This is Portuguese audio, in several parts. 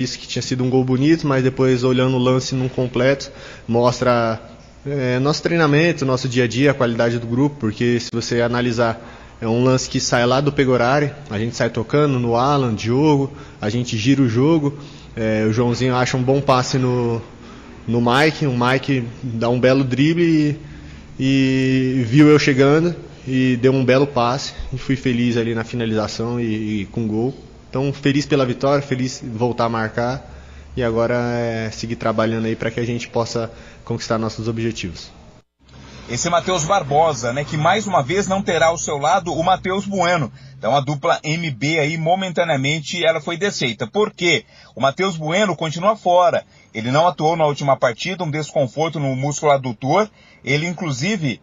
Disse que tinha sido um gol bonito, mas depois olhando o lance num completo, mostra nosso treinamento, nosso dia a dia, a qualidade do grupo, porque se você analisar, é um lance que sai lá do Pegorari, a gente sai tocando no Alan, Diogo, a gente gira o jogo, o Joãozinho acha um bom passe no Mike, o Mike dá um belo drible e viu eu chegando e deu um belo passe e fui feliz ali na finalização e com gol. Então, feliz pela vitória, feliz de voltar a marcar e agora seguir trabalhando aí para que a gente possa conquistar nossos objetivos. Esse é Matheus Barbosa, né, que mais uma vez não terá ao seu lado o Matheus Bueno. Então a dupla MB aí, momentaneamente, ela foi desfeita. Por quê? O Matheus Bueno continua fora. Ele não atuou na última partida, um desconforto no músculo adutor. Ele, inclusive,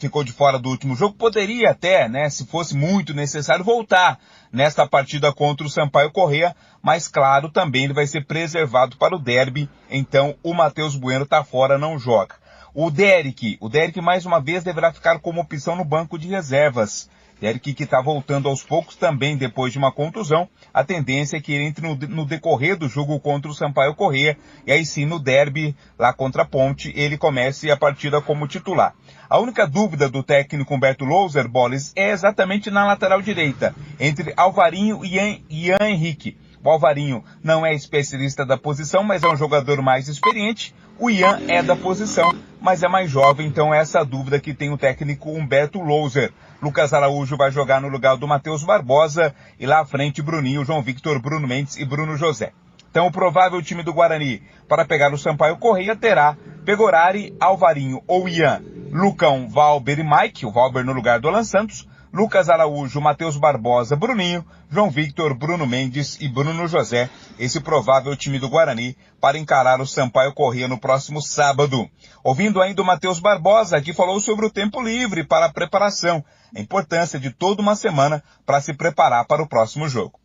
ficou de fora do último jogo. Poderia até, né, se fosse muito necessário, voltar nesta partida contra o Sampaio Corrêa. Mas, claro, também ele vai ser preservado para o derby. Então, o Matheus Bueno está fora, não joga. O Derek mais uma vez deverá ficar como opção no banco de reservas. Derek que está voltando aos poucos também depois de uma contusão. A tendência é que ele entre no decorrer do jogo contra o Sampaio Corrêa. E aí sim no derby lá contra a Ponte ele comece a partida como titular. A única dúvida do técnico Humberto Louser, Boles, é exatamente na lateral direita. Entre Alvarinho e Ian Henrique. O Alvarinho não é especialista da posição, mas é um jogador mais experiente. O Ian é da posição, mas é mais jovem, então essa dúvida que tem o técnico Humberto Louser. Lucas Araújo vai jogar no lugar do Matheus Barbosa e lá à frente Bruninho, João Victor, Bruno Mendes e Bruno José. Então o provável time do Guarani para pegar o Sampaio Corrêa terá Pegorari, Alvarinho ou Ian, Lucão, Valber e Mike, o Valber no lugar do Alan Santos, Lucas Araújo, Matheus Barbosa, Bruninho, João Victor, Bruno Mendes e Bruno José, esse provável time do Guarani para encarar o Sampaio Corrêa no próximo sábado. Ouvindo ainda o Matheus Barbosa, que falou sobre o tempo livre para a preparação, a importância de toda uma semana para se preparar para o próximo jogo.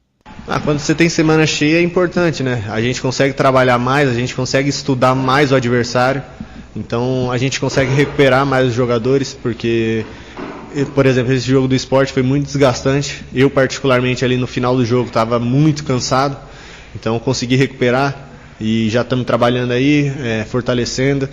Quando você tem semana cheia é importante, né? A gente consegue trabalhar mais, a gente consegue estudar mais o adversário, então a gente consegue recuperar mais os jogadores, porque... Por exemplo, esse jogo do Sport foi muito desgastante. Eu, particularmente, ali no final do jogo, estava muito cansado. Então, consegui recuperar e já estamos trabalhando aí, fortalecendo,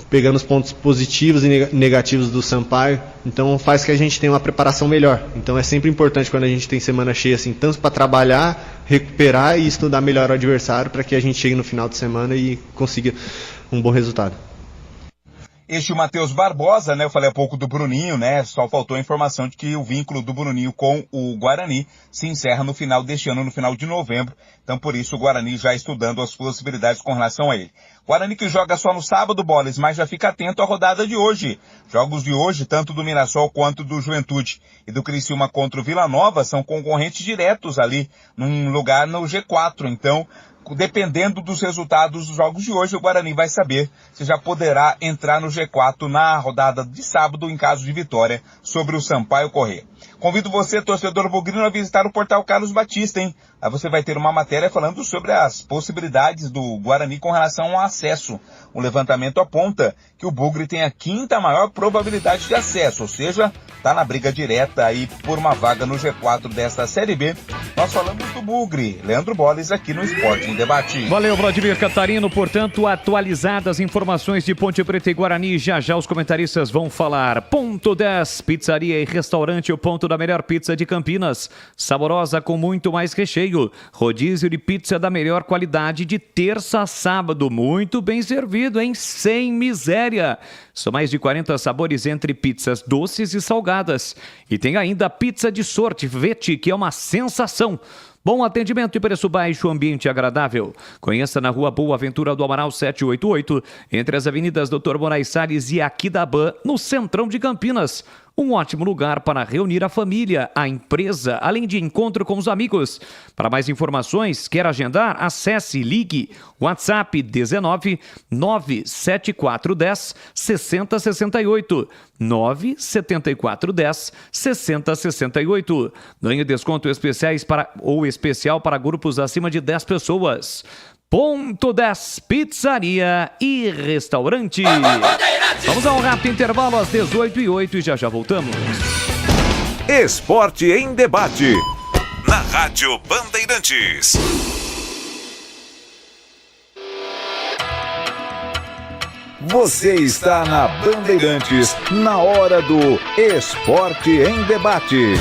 pegando os pontos positivos e negativos do Sampaio. Então, faz que a gente tenha uma preparação melhor. Então, é sempre importante quando a gente tem semana cheia, assim, tanto para trabalhar, recuperar e estudar melhor o adversário, para que a gente chegue no final de semana e consiga um bom resultado. Este o Matheus Barbosa, né? Eu falei há pouco do Bruninho, né? Só faltou a informação de que o vínculo do Bruninho com o Guarani se encerra no final deste ano, no final de novembro. Então, por isso, o Guarani já estudando as possibilidades com relação a ele. Guarani que joga só no sábado, Boles, mas já fica atento à rodada de hoje. Jogos de hoje, tanto do Mirassol quanto do Juventude e do Criciúma contra o Vila Nova, são concorrentes diretos ali, num lugar no G4. Então, dependendo dos resultados dos jogos de hoje, o Guarani vai saber se já poderá entrar no G4 na rodada de sábado em caso de vitória sobre o Sampaio Corrêa. Convido você, torcedor bugrino, a visitar o portal Carlos Batista, hein? Aí você vai ter uma matéria falando sobre as possibilidades do Guarani com relação ao acesso. O levantamento aponta que o Bugre tem a 5ª maior probabilidade de acesso, ou seja, está na briga direta aí por uma vaga no G4 desta Série B. Nós falamos do Bugre. Leandro Boles aqui no Esporte em Debate. Valeu, Vladimir Catarino. Portanto, atualizadas informações de Ponte Preta e Guarani. Já já os comentaristas vão falar. Ponto 10, pizzaria e restaurante, o ponto da melhor pizza de Campinas. Saborosa com muito mais recheio. Rodízio de pizza da melhor qualidade de terça a sábado. Muito bem servido, hein? Sem miséria. São mais de 40 sabores entre pizzas doces e salgadas. E tem ainda a pizza de sorvete, que é uma sensação. Bom atendimento e preço baixo, ambiente agradável. Conheça na Rua Boa Ventura do Amaral 788, entre as avenidas Dr. Moraes Salles e Aquidabã, no centrão de Campinas. Um ótimo lugar para reunir a família, a empresa, além de encontro com os amigos. Para mais informações, quer agendar? Acesse, ligue, WhatsApp 19 97410 6068. 97410 6068. Ganhe desconto especial para grupos acima de 10 pessoas. Ponto 10, pizzaria e restaurante. Vamos a um rápido intervalo às 18h08 e já voltamos. Esporte em Debate, na Rádio Bandeirantes. Você está na Bandeirantes, na hora do Esporte em Debate.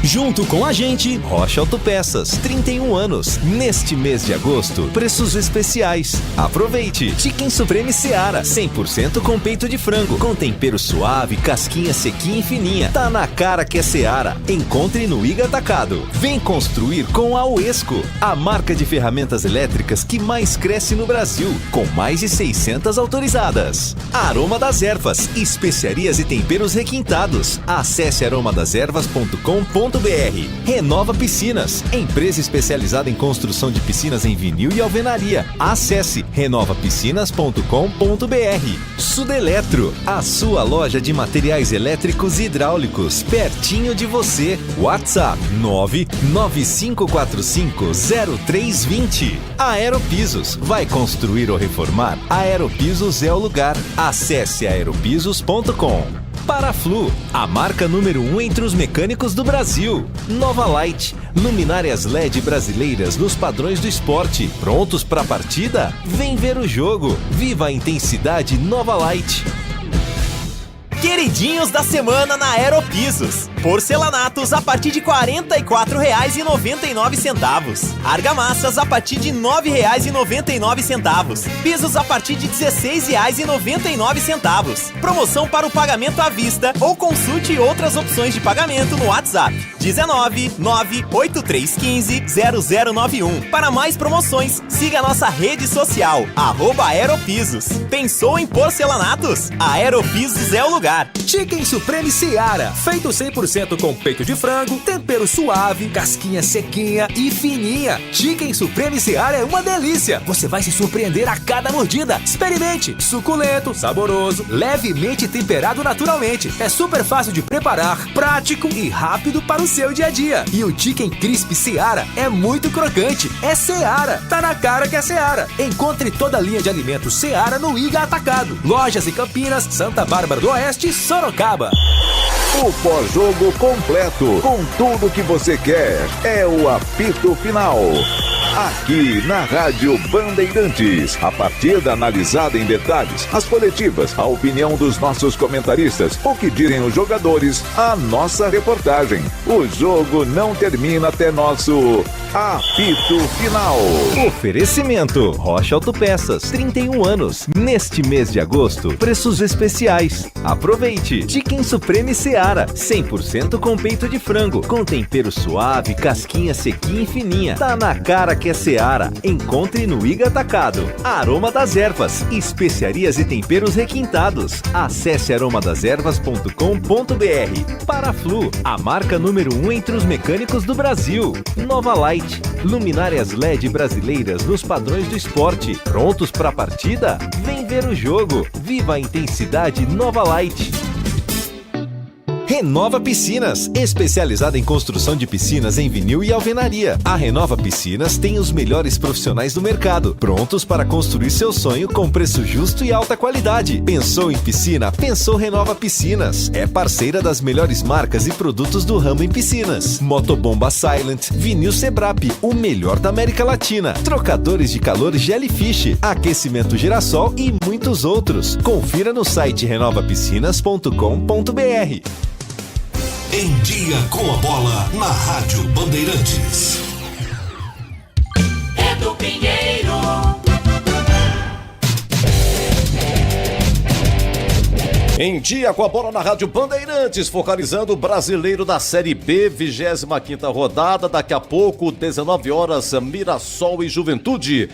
Junto com a gente, Rocha Autopeças, 31 anos. Neste mês de agosto, preços especiais. Aproveite! Chicken Supreme Seara, 100% com peito de frango, com tempero suave, casquinha sequinha e fininha. Tá na cara que é Seara. Encontre no Iga Atacado. Vem construir com a Uesco, a marca de ferramentas elétricas que mais cresce no Brasil, com mais de 600 autorizadas. Aroma das Ervas, especiarias e temperos requintados. Acesse aromadeservas.com.br. Renova Piscinas, empresa especializada em construção de piscinas em vinil e alvenaria. Acesse renovapiscinas.com.br. Sudeletro, a sua loja de materiais elétricos e hidráulicos, pertinho de você. WhatsApp 995450320. Aeropisos, vai construir ou reformar? Aeropisos é o lugar. Acesse aeropisos.com. Paraflu, a marca número 1 entre os mecânicos do Brasil. Nova Light, luminárias LED brasileiras nos padrões do esporte. Prontos para a partida? Vem ver o jogo. Viva a intensidade Nova Light. Queridinhos da semana na Aeropisos. Porcelanatos a partir de R$ 44,99. Argamassas a partir de R$ 9,99. Pisos a partir de R$ 16,99. Promoção para o pagamento à vista ou consulte outras opções de pagamento no WhatsApp 19 98315 0091. Para mais promoções, siga nossa rede social @Aeropisos. Pensou em porcelanatos? A Aeropisos é o lugar. Chicken Supreme Seara, feito 100% com peito de frango, tempero suave, casquinha sequinha e fininha. Chicken Supreme Seara é uma delícia. Você vai se surpreender a cada mordida. Experimente. Suculento, saboroso, levemente temperado naturalmente. É super fácil de preparar, prático e rápido para o seu dia a dia. E o Chicken Crisp Seara é muito crocante. É Seara. Tá na cara que é Seara. Encontre toda a linha de alimentos Seara no Iga Atacado. Lojas em Campinas, Santa Bárbara do Oeste e Sorocaba. O pós-jogo completo, com tudo que você quer, é o apito final. Aqui na Rádio Bandeirantes, a partida analisada em detalhes, as coletivas, a opinião dos nossos comentaristas, o que direm os jogadores, a nossa reportagem. O jogo não termina até nosso apito final. Oferecimento Rocha Autopeças, 31 anos. Neste mês de agosto, preços especiais. Aproveite! Chicken Supreme Seara, 100% com peito de frango, com tempero suave, casquinha sequinha e fininha. Tá na cara que é Seara. Encontre no Iga Atacado. Aroma das Ervas, especiarias e temperos requintados. Acesse aromadeservas.com.br. Paraflu, a marca número 1 entre os mecânicos do Brasil. Nova Light, luminárias LED brasileiras nos padrões do esporte. Prontos para a partida? Vem ver o jogo. Viva a intensidade Nova Light. Renova Piscinas, especializada em construção de piscinas em vinil e alvenaria. A Renova Piscinas tem os melhores profissionais do mercado, prontos para construir seu sonho com preço justo e alta qualidade. Pensou em piscina? Pensou Renova Piscinas. É parceira das melhores marcas e produtos do ramo em piscinas. Motobomba Silent, Vinil Sebrap, o melhor da América Latina. Trocadores de calor Jellyfish, aquecimento Girassol e muitos outros. Confira no site renovapiscinas.com.br. Em Dia com a Bola, na Rádio Bandeirantes. Edu Pinheiro. Em Dia com a Bola na Rádio Bandeirantes, focalizando o brasileiro da Série B, 25ª rodada. Daqui a pouco, 19 horas, Mirassol e Juventude.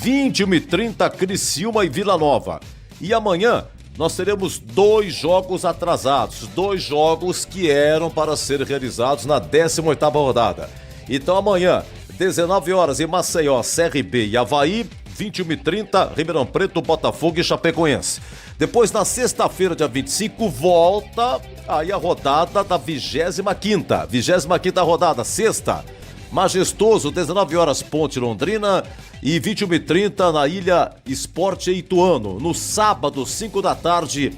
21h30, Criciúma e Vila Nova. E amanhã nós teremos 2 jogos atrasados, 2 jogos que eram para ser realizados na 18ª rodada. Então amanhã, 19 horas em Maceió, CRB e Avaí, 21h30, Ribeirão Preto, Botafogo e Chapecoense. Depois, na sexta-feira, dia 25, volta aí a rodada da 25ª rodada, sexta. Majestoso, 19 horas, Ponte Londrina e 21h30 na Ilha Esporte Ituano. No sábado, 5 da tarde,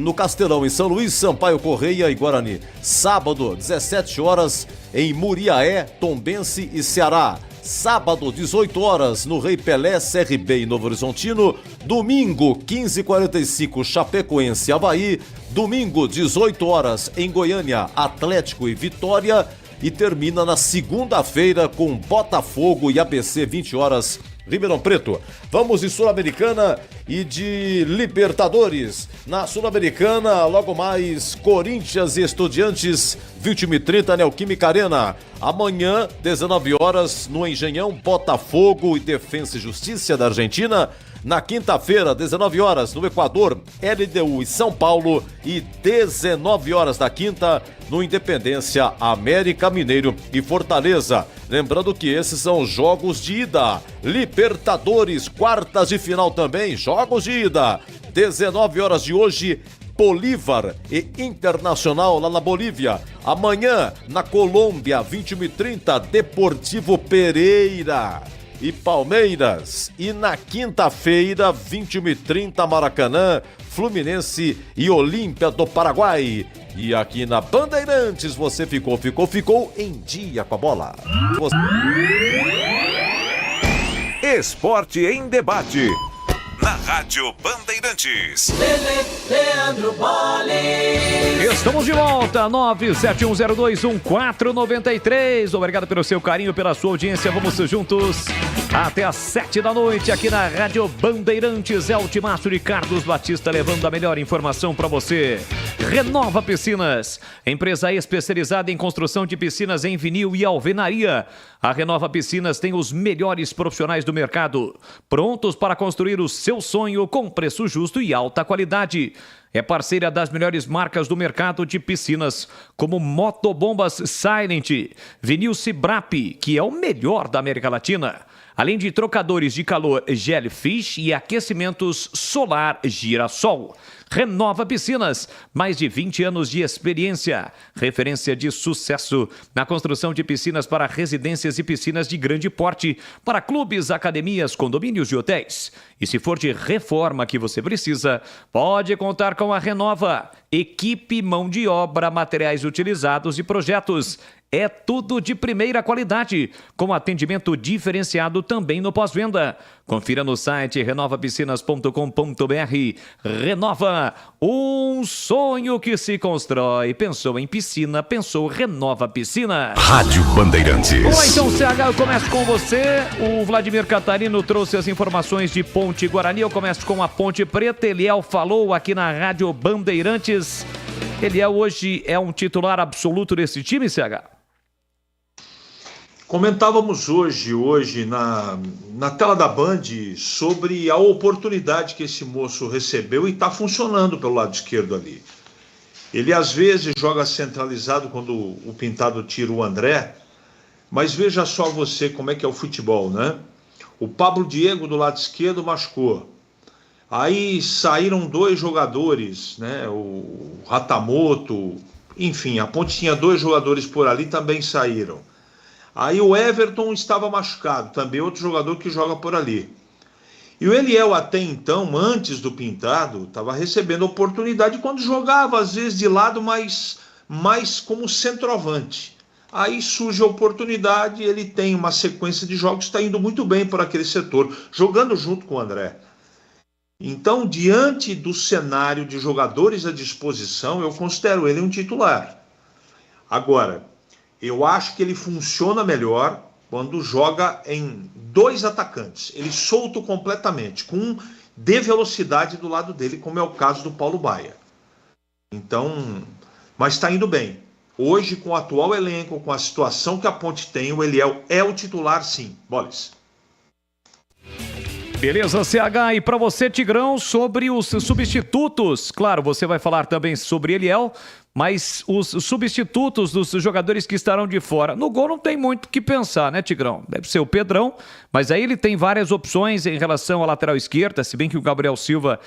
no Castelão, em São Luís, Sampaio Correia e Guarani. Sábado, 17 horas, em Muriaé, Tombense e Ceará. Sábado, 18 horas, no Rei Pelé, CRB em Novo Horizontino. Domingo, 15h45, Chapecoense e Avaí. Domingo, 18 horas, em Goiânia, Atlético e Vitória. E termina na segunda-feira com Botafogo e ABC, 20 horas, Ribeirão Preto. Vamos de Sul-Americana e de Libertadores. Na Sul-Americana, logo mais, Corinthians e Estudiantes, 21h30, Neoquímica Arena. Amanhã, 19 horas, no Engenhão, Botafogo e Defensa e Justiça da Argentina. Na quinta-feira, 19 horas, no Equador, LDU e São Paulo. E 19 horas da quinta, no Independência, América Mineiro e Fortaleza. Lembrando que esses são jogos de ida. Libertadores, quartas de final também, jogos de ida. 19 horas de hoje, Bolívar e Internacional lá na Bolívia. Amanhã, na Colômbia, 21h30, Deportivo Pereira e Palmeiras. E na quinta-feira, 21h30, Maracanã, Fluminense e Olímpia do Paraguai. E aqui na Bandeirantes você ficou em dia com a bola. Esporte em debate. Na Rádio Bandeirantes. Leandro Bolle. Estamos de volta, 971021493. Obrigado pelo seu carinho, pela sua audiência. Vamos juntos até às 7 da noite aqui na Rádio Bandeirantes. É o timaço de Carlos Batista levando a melhor informação para você. Renova Piscinas, empresa especializada em construção de piscinas em vinil e alvenaria. A Renova Piscinas tem os melhores profissionais do mercado, prontos para construir o seu sonho com preço justo e alta qualidade. É parceira das melhores marcas do mercado de piscinas, como Motobombas Silent, Vinil Cibrap, que é o melhor da América Latina, além de trocadores de calor Jellyfish e aquecimentos solar Girassol. Renova Piscinas, mais de 20 anos de experiência, referência de sucesso na construção de piscinas para residências e piscinas de grande porte, para clubes, academias, condomínios e hotéis. E se for de reforma que você precisa, pode contar com a Renova. Equipe, mão de obra, materiais utilizados e projetos. É tudo de primeira qualidade, com atendimento diferenciado também no pós-venda. Confira no site renovapiscinas.com.br. Renova, um sonho que se constrói. Pensou em piscina, pensou Renova Piscina. Rádio Bandeirantes. Bom, então, CH, eu começo com você. O Vladimir Catarino trouxe as informações de Ponte Guarani. Eu começo com a Ponte Preta. Eliel falou aqui na Rádio Bandeirantes. Eliel hoje é um titular absoluto desse time, CH? Comentávamos hoje na tela da Band sobre a oportunidade que esse moço recebeu e está funcionando pelo lado esquerdo ali. Ele às vezes joga centralizado quando o Pintado tira o André, mas veja só você como é que é o futebol, né? O Pablo Diego do lado esquerdo machucou. Aí saíram dois jogadores, né? O Ratamoto, enfim, a Ponte tinha dois jogadores por ali, também saíram. Aí o Everton estava machucado, também outro jogador que joga por ali. E o Eliel até então, antes do Pintado, estava recebendo oportunidade quando jogava, às vezes de lado, mais como centroavante. Aí surge a oportunidade, ele tem uma sequência de jogos, está indo muito bem por aquele setor, jogando junto com o André. Então, diante do cenário de jogadores à disposição, eu considero ele um titular. Agora, eu acho que ele funciona melhor quando joga em dois atacantes. Ele solto completamente, com um de velocidade do lado dele, como é o caso do Paulo Baia. Então, mas está indo bem. Hoje, com o atual elenco, com a situação que a Ponte tem, o Eliel é o titular, sim. Boles. Beleza, CH, e para você, Tigrão, sobre os substitutos. Claro, você vai falar também sobre Eliel, mas os substitutos dos jogadores que estarão de fora. No gol não tem muito o que pensar, né, Tigrão? Deve ser o Pedrão, mas aí ele tem várias opções em relação à lateral esquerda, se bem que o Gabriel Silva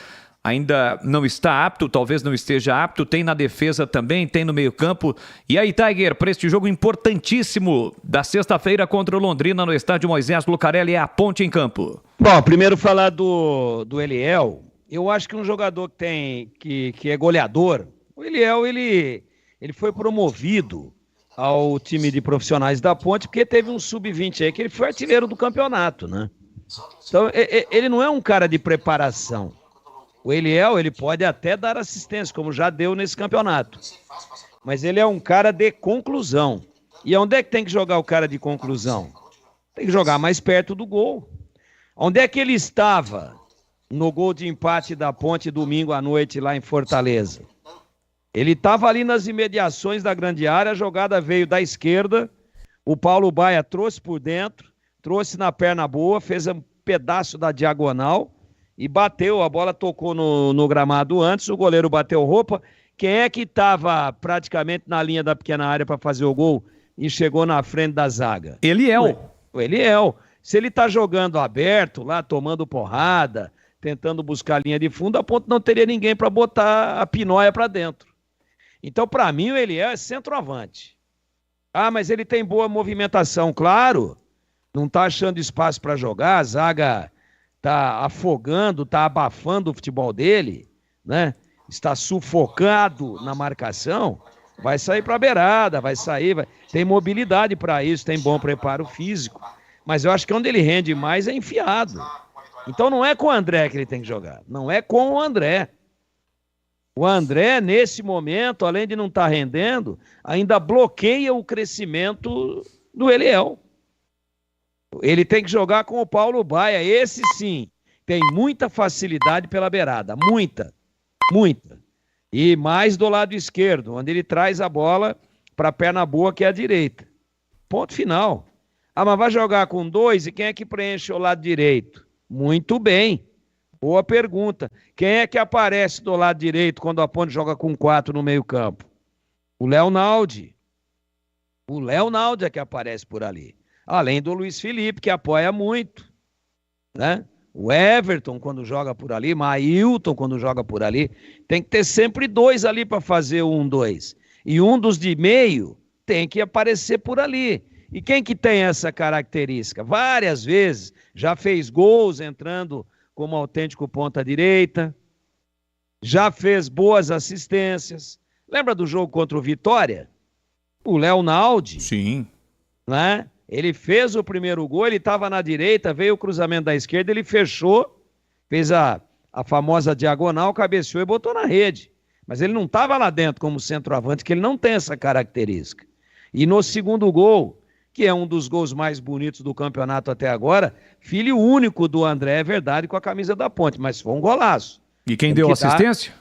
ainda não está apto, talvez não esteja apto, tem na defesa também, tem no meio-campo. E aí, Tiger, para este jogo importantíssimo da sexta-feira contra o Londrina no estádio Moisés Lucarelli, é a Ponte em campo. Bom, primeiro falar do Eliel. Eu acho que um jogador que é goleador, o Eliel, ele foi promovido ao time de profissionais da Ponte, porque teve um sub-20 aí que ele foi artilheiro do campeonato, né? Então, ele não é um cara de preparação. O Eliel, ele pode até dar assistência, como já deu nesse campeonato. Mas ele é um cara de conclusão. E onde é que tem que jogar o cara de conclusão? Tem que jogar mais perto do gol. Onde é que ele estava no gol de empate da Ponte domingo à noite lá em Fortaleza? Ele estava ali nas imediações da grande área, a jogada veio da esquerda, o Paulo Baia trouxe por dentro, trouxe na perna boa, fez um pedaço da diagonal e bateu, a bola tocou no gramado antes, o goleiro bateu roupa. Quem é que estava praticamente na linha da pequena área para fazer o gol e chegou na frente da zaga? Eliel. O Eliel. Se ele está jogando aberto lá, tomando porrada, tentando buscar a linha de fundo, a Ponte não teria ninguém para botar a pinóia para dentro. Então, para mim, o Eliel é centroavante. Ah, mas ele tem boa movimentação, claro. Não está achando espaço para jogar, a zaga está afogando, está abafando o futebol dele, né? Está sufocado na marcação, vai sair para a beirada, tem mobilidade para isso, tem bom preparo físico. Mas eu acho que onde ele rende mais é enfiado. Então não é com o André que ele tem que jogar, não é com o André. O André, nesse momento, além de não estar rendendo, ainda bloqueia o crescimento do Eliel. Ele tem que jogar com o Paulo Baia. Esse sim, tem muita facilidade pela beirada. Muita. E mais do lado esquerdo, onde ele traz a bola para a perna boa, que é a direita. Ponto final. Ah, mas vai jogar com 2 e quem é que preenche o lado direito? Muito bem. Boa pergunta. Quem é que aparece do lado direito quando a Ponte joga com 4 no meio campo? O Leonaldi. O Leonaldi é que aparece por ali. Além do Luiz Felipe, que apoia muito, né? O Everton, quando joga por ali, Mailton, quando joga por ali, tem que ter sempre 2 ali para fazer o 1-2. E um dos de meio tem que aparecer por ali. E quem que tem essa característica? Várias vezes já fez gols entrando como autêntico ponta-direita, já fez boas assistências. Lembra do jogo contra o Vitória? O Leonaldi. Sim. Né? Ele fez o primeiro gol, ele estava na direita, veio o cruzamento da esquerda, ele fechou, fez a famosa diagonal, cabeceou e botou na rede. Mas ele não estava lá dentro como centroavante, que ele não tem essa característica. E no segundo gol, que é um dos gols mais bonitos do campeonato até agora, filho único do André, é verdade, com a camisa da Ponte, mas foi um golaço. E quem deu assistência?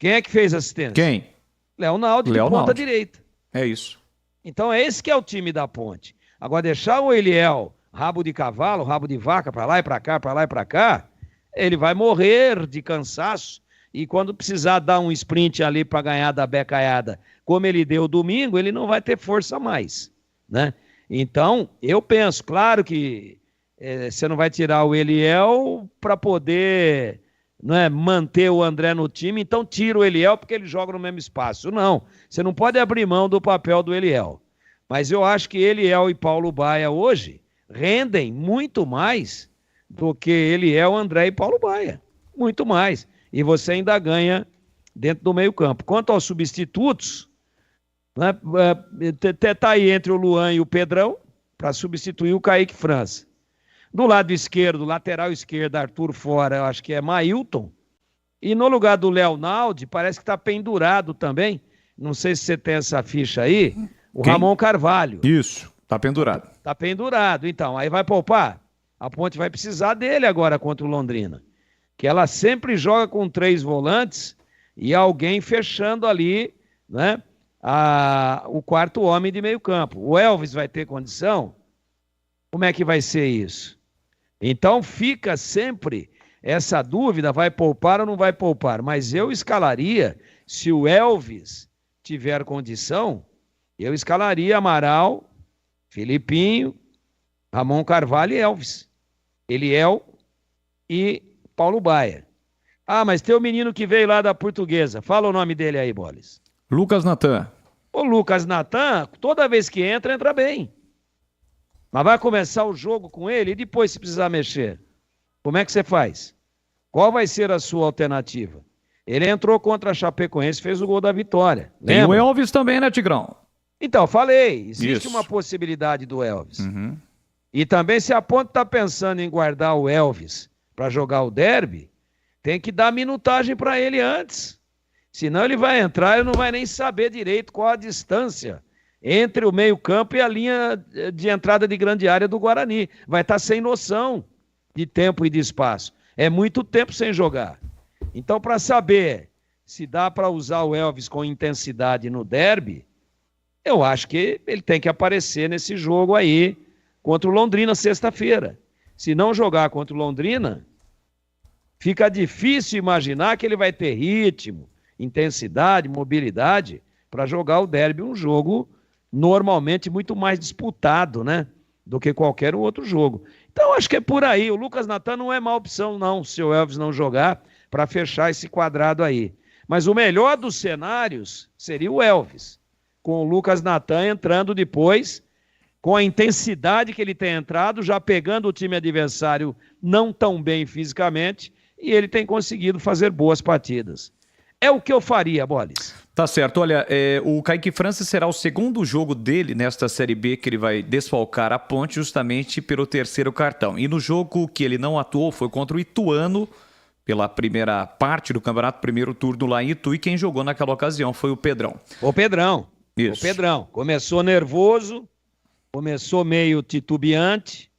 Quem é que fez assistência? Quem? Leonaldi, de ponta direita. É isso. Então é esse que é o time da Ponte. Agora deixar o Eliel rabo de cavalo, rabo de vaca, para lá e para cá, para lá e para cá, ele vai morrer de cansaço e quando precisar dar um sprint ali para ganhar da becaiada, como ele deu domingo, ele não vai ter força mais, né? Então, eu penso, claro que você não vai tirar o Eliel para poder, né, manter o André no time, então tira o Eliel porque ele joga no mesmo espaço. Não, você não pode abrir mão do papel do Eliel. Mas eu acho que Eliel e Paulo Baia hoje rendem muito mais do que Eliel, André e Paulo Baia. Muito mais. E você ainda ganha dentro do meio campo. Quanto aos substitutos, né, tá aí entre o Luan e o Pedrão para substituir o Kaique França. Do lado esquerdo, lateral esquerdo, Arthur fora, eu acho que é Mailton. E no lugar do Leonaldi, parece que está pendurado também. Não sei se você tem essa ficha aí. O Quem? Ramon Carvalho. Isso, tá pendurado. Tá pendurado, então. Aí vai poupar. A Ponte vai precisar dele agora contra o Londrina. Que ela sempre joga com 3 volantes e alguém fechando ali, né, o quarto homem de meio campo. O Elvis vai ter condição? Como é que vai ser isso? Então fica sempre essa dúvida, vai poupar ou não vai poupar? Mas eu escalaria, se o Elvis tiver condição, eu escalaria Amaral, Filipinho, Ramon Carvalho e Elvis. Eliel e Paulo Baia. Ah, mas tem o menino que veio lá da Portuguesa. Fala o nome dele aí, Boles. Lucas Natan. O Lucas Natan, toda vez que entra, entra bem. Mas vai começar o jogo com ele e depois, se precisar mexer, como é que você faz? Qual vai ser a sua alternativa? Ele entrou contra a Chapecoense e fez o gol da vitória. Tem o Elvis também, né, Tigrão? Então, falei, existe uma possibilidade do Elvis. E também, se a Ponte está pensando em guardar o Elvis para jogar o derby, tem que dar minutagem para ele antes. Senão ele vai entrar e não vai nem saber direito qual a distância entre o meio-campo e a linha de entrada de grande área do Guarani. Vai estar sem noção de tempo e de espaço. É muito tempo sem jogar. Então, para saber se dá para usar o Elvis com intensidade no derby, eu acho que ele tem que aparecer nesse jogo aí contra o Londrina sexta-feira. Se não jogar contra o Londrina, fica difícil imaginar que ele vai ter ritmo, intensidade, mobilidade para jogar o derby, um jogo normalmente muito mais disputado, né, do que qualquer outro jogo. Então acho que é por aí. O Lucas Natan não é má opção não, se o Elvis não jogar, para fechar esse quadrado aí. Mas o melhor dos cenários seria o Elvis, com o Lucas Natan entrando depois, com a intensidade que ele tem entrado, já pegando o time adversário não tão bem fisicamente, e ele tem conseguido fazer boas partidas. É o que eu faria, Bolis. Tá certo. Olha, o Kaique França será o segundo jogo dele nesta Série B que ele vai desfalcar a Ponte justamente pelo terceiro cartão. E no jogo que ele não atuou foi contra o Ituano, pela primeira parte do campeonato, primeiro turno lá em Itu, e quem jogou naquela ocasião foi o Pedrão. O Pedrão. Isso. O Pedrão. Começou nervoso, começou meio titubeante,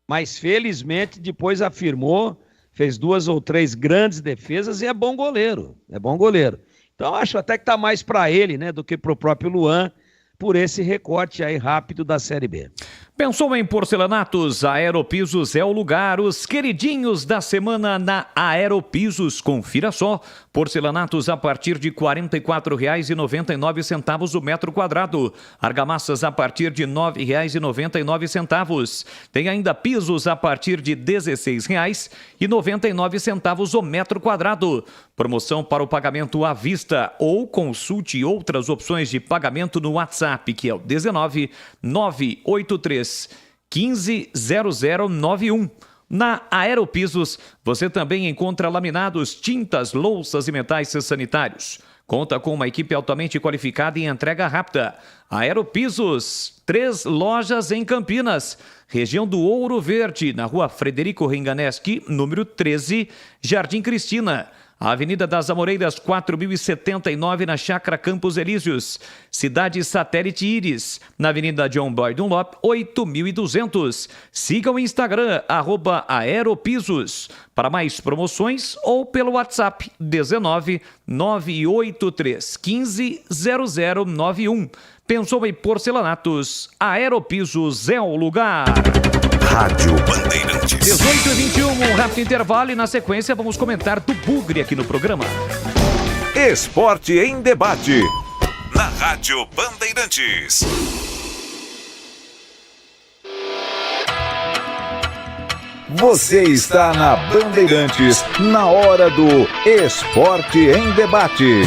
mas felizmente depois afirmou, fez 2 ou 3 grandes defesas e é bom goleiro. É bom goleiro. Então acho até que tá mais para ele, né, do que pro próprio Luan, por esse recorte aí rápido da Série B. Pensou em porcelanatos? A Aeropisos é o lugar. Os queridinhos da semana na Aeropisos. Confira só. Porcelanatos a partir de R$ 44,99 o metro quadrado. Argamassas a partir de R$ 9,99. Tem ainda pisos a partir de R$ 16,99 o metro quadrado. Promoção para o pagamento à vista ou consulte outras opções de pagamento no WhatsApp, que é o 19 983 150091. Na Aeropisos, você também encontra laminados, tintas, louças e metais sanitários. Conta com uma equipe altamente qualificada e entrega rápida. Aeropisos, 3 lojas em Campinas, região do Ouro Verde, na rua Frederico Renganeschi, número 13, Jardim Cristina. Avenida das Amoreiras, 4079, na Chácara Campos Elíseos. Cidade Satélite Íris, na Avenida John Boy Dunlop, 8200. Siga o Instagram, @Aeropisos, para mais promoções ou pelo WhatsApp, 19 983 150091. Pensou em porcelanatos? Aeropisos é o lugar. Rádio Bandeirantes. 18h21, um rápido intervalo e na sequência vamos comentar do Bugre aqui no programa. Esporte em debate. Na Rádio Bandeirantes. Você está na Bandeirantes, na hora do Esporte em Debate.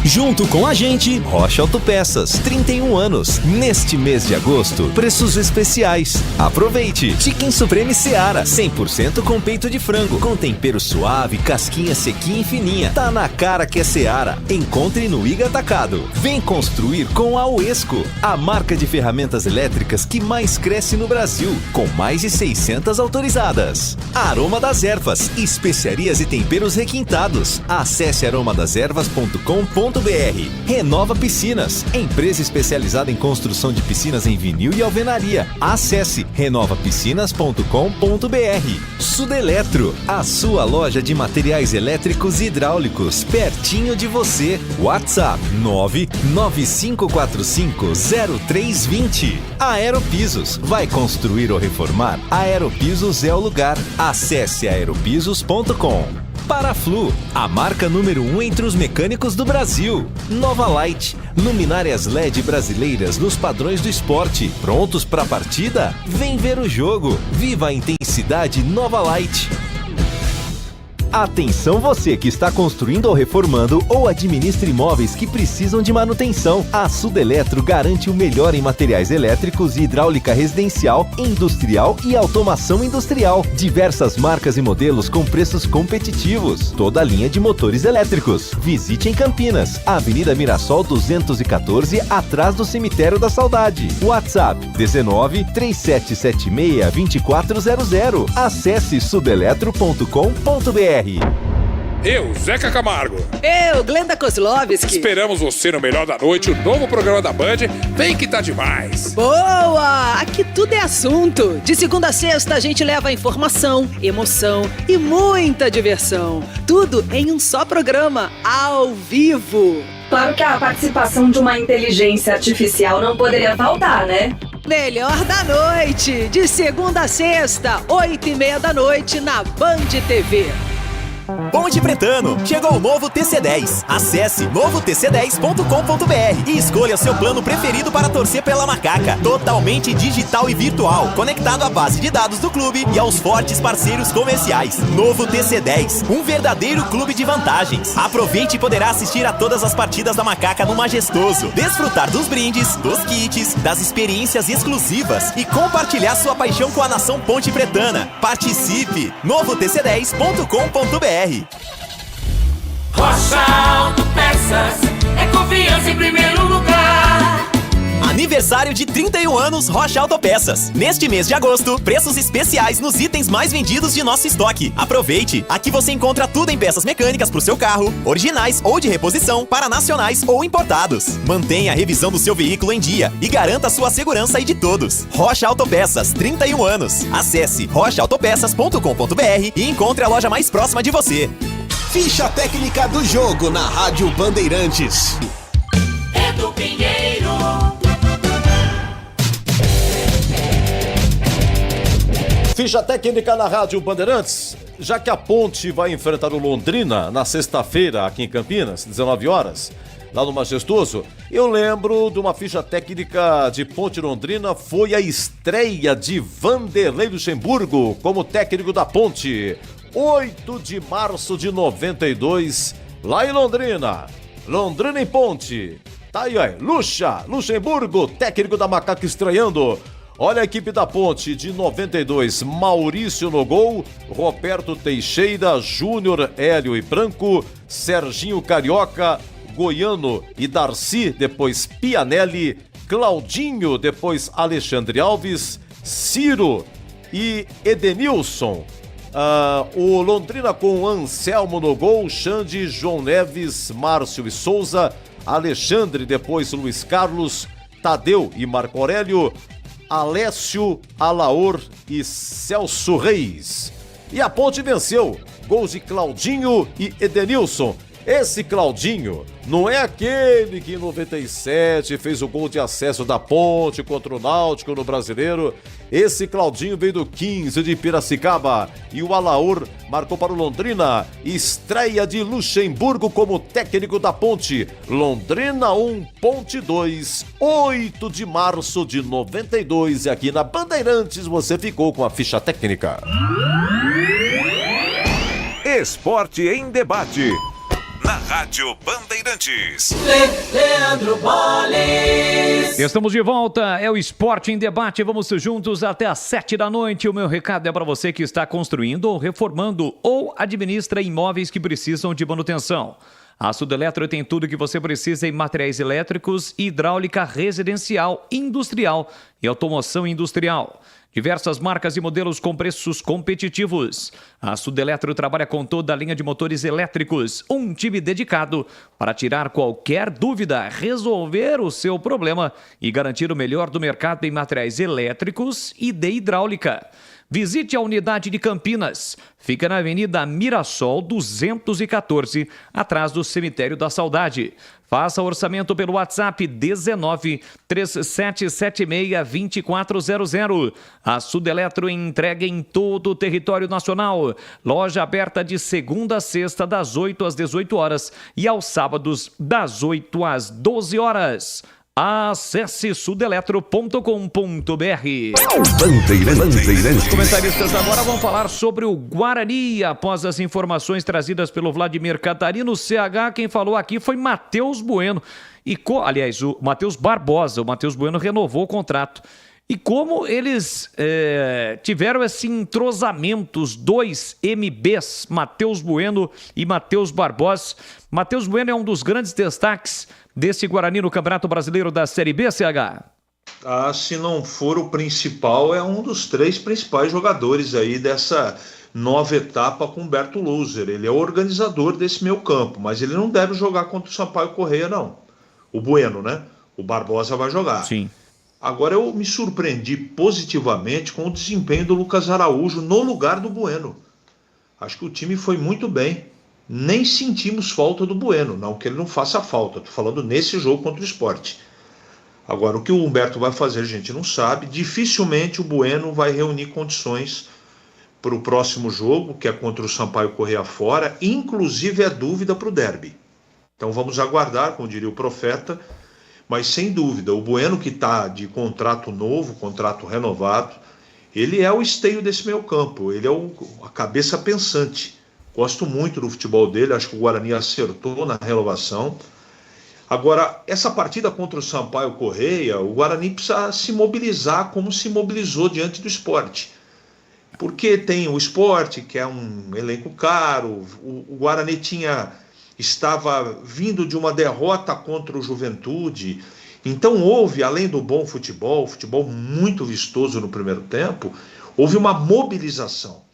Junto com a gente, Rocha Autopeças, 31 anos. Neste mês de agosto, preços especiais. Aproveite! Chicken Supreme Seara, 100% com peito de frango, com tempero suave, casquinha sequinha e fininha. Tá na cara que é Seara. Encontre no Iga Atacado. Vem construir com a Uesco, a marca de ferramentas elétricas que mais cresce no Brasil, com mais de 600 autorizadas. Aroma das Ervas, especiarias e temperos requintados. Acesse aromadaservas.com.br. Renova Piscinas, empresa especializada em construção de piscinas em vinil e alvenaria. Acesse renovapiscinas.com.br. Sudeletro, a sua loja de materiais elétricos e hidráulicos, pertinho de você. WhatsApp 995450320. Aeropisos, vai construir ou reformar? Aeropisos é o lugar. Acesse aeropisos.com. Paraflu, a marca número 1 entre os mecânicos do Brasil. Nova Light, luminárias LED brasileiras nos padrões do esporte. Prontos para a partida? Vem ver o jogo. Viva a intensidade Nova Light. Atenção você que está construindo ou reformando ou administra imóveis que precisam de manutenção. A Sudeletro garante o melhor em materiais elétricos e hidráulica residencial, industrial e automação industrial. Diversas marcas e modelos com preços competitivos. Toda a linha de motores elétricos. Visite em Campinas, Avenida Mirassol 214, atrás do Cemitério da Saudade. WhatsApp 19 3776 2400. Acesse sudeletro.com.br. Eu, Zeca Camargo. Eu, Glenda Kozlovski. Esperamos você no Melhor da Noite, o novo programa da Band. Vem que tá demais. Boa! Aqui tudo é assunto. De segunda a sexta a gente leva informação, emoção e muita diversão. Tudo em um só programa, ao vivo. Claro que a participação de uma inteligência artificial não poderia faltar, né? Melhor da Noite, de segunda a sexta, 8h30 da noite na Band TV. Ponte Pretano, chegou o novo TC10. Acesse novotc10.com.br e escolha seu plano preferido para torcer pela Macaca. Totalmente digital e virtual, conectado à base de dados do clube e aos fortes parceiros comerciais. Novo TC10, um verdadeiro clube de vantagens. Aproveite e poderá assistir a todas as partidas da Macaca no Majestoso, desfrutar dos brindes, dos kits, das experiências exclusivas e compartilhar sua paixão com a nação Ponte Pretana. Participe! novotc10.com.br. Rocha Autopeças é confiança em primeiro lugar. Aniversário de 31 anos Rocha Autopeças. Neste mês de agosto, preços especiais nos itens mais vendidos de nosso estoque. Aproveite! Aqui você encontra tudo em peças mecânicas para o seu carro, originais ou de reposição para nacionais ou importados. Mantenha a revisão do seu veículo em dia e garanta a sua segurança e de todos. Rocha Autopeças, 31 anos. Acesse rochaautopeças.com.br e encontre a loja mais próxima de você. Ficha técnica do jogo na Rádio Bandeirantes. Edu Pinheiro. Ficha técnica na Rádio Bandeirantes. Já que a Ponte vai enfrentar o Londrina na sexta-feira aqui em Campinas, 19 horas, lá no Majestoso, eu lembro de uma ficha técnica de Ponte Londrina. Foi a estreia de Vanderlei Luxemburgo como técnico da Ponte. 8 de março de 92, lá em Londrina. Londrina em Ponte. Tá aí, Luxemburgo, técnico da Macaca, estreando. Olha a equipe da Ponte de 92, Maurício no gol, Roberto Teixeira, Júnior, Hélio e Branco, Serginho Carioca, Goiano e Darcy, depois Pianelli, Claudinho, depois Alexandre Alves, Ciro e Edenilson. O Londrina com Anselmo no gol, Xande, João Neves, Márcio e Souza, Alexandre, depois Luiz Carlos, Tadeu e Marco Aurélio, Alessio, Alaor e Celso Reis. E a Ponte venceu, gols de Claudinho e Edenilson. Esse Claudinho não é aquele que em 97 fez o gol de acesso da Ponte contra o Náutico no Brasileiro. Esse Claudinho veio do 15 de Piracicaba. E o Alaor marcou para o Londrina. Estreia de Luxemburgo como técnico da Ponte. Londrina 1, Ponte 2, 8 de março de 92. E aqui na Bandeirantes você ficou com a ficha técnica. Esporte em debate. Na Rádio Bandeirantes. Leandro Boles. Estamos de volta, é o Esporte em Debate. Vamos juntos até às 7 da noite. O meu recado é para você que está construindo ou reformando ou administra imóveis que precisam de manutenção. A Sudeletro tem tudo que você precisa em materiais elétricos, hidráulica residencial, industrial e automação industrial. Diversas marcas e modelos com preços competitivos. A Sudeletro trabalha com toda a linha de motores elétricos. Um time dedicado para tirar qualquer dúvida, resolver o seu problema e garantir o melhor do mercado em materiais elétricos e de hidráulica. Visite a unidade de Campinas. Fica na Avenida Mirassol 214, atrás do Cemitério da Saudade. Faça orçamento pelo WhatsApp 19 3776 2400. A Sudeletro entrega em todo o território nacional. Loja aberta de segunda a sexta, das 8 às 18 horas e aos sábados, das 8 às 12 horas. Acesse sudeletro.com.br. Bandeirantes. Os comentaristas agora vão falar sobre o Guarani. Após as informações trazidas pelo Vladimir Catarino, CH, quem falou aqui foi Matheus Bueno. Aliás, o Matheus Barbosa. O Matheus Bueno renovou o contrato. E como eles tiveram esse entrosamento, os dois MBs, Matheus Bueno e Matheus Barbosa. Matheus Bueno é um dos grandes destaques desse Guarani no Campeonato Brasileiro da Série B, CH? Se não for o principal, é um dos 3 principais jogadores aí dessa nova etapa com o Humberto Louser. Ele é o organizador desse meio campo, mas ele não deve jogar contra o Sampaio Corrêa, não. O Bueno, né? O Barbosa vai jogar. Sim. Agora, eu me surpreendi positivamente com o desempenho do Lucas Araújo no lugar do Bueno. Acho que o time foi muito bem. Nem sentimos falta do Bueno, não que ele não faça falta. Estou falando nesse jogo contra o Sport. Agora, o que o Humberto vai fazer, a gente não sabe. Dificilmente o Bueno vai reunir condições para o próximo jogo, que é contra o Sampaio Corrêa fora. Inclusive é dúvida para o derby. Então vamos aguardar, como diria o profeta. Mas sem dúvida, o Bueno, que está de contrato novo, contrato renovado, ele é o esteio desse meio campo. Ele é a cabeça pensante. Gosto muito do futebol dele, acho que o Guarani acertou na renovação. Agora, essa partida contra o Sampaio Corrêa, o Guarani precisa se mobilizar como se mobilizou diante do Sport. Porque tem o Sport, que é um elenco caro, o Guarani estava vindo de uma derrota contra o Juventude. Então houve, além do bom futebol muito vistoso no primeiro tempo, houve uma mobilização.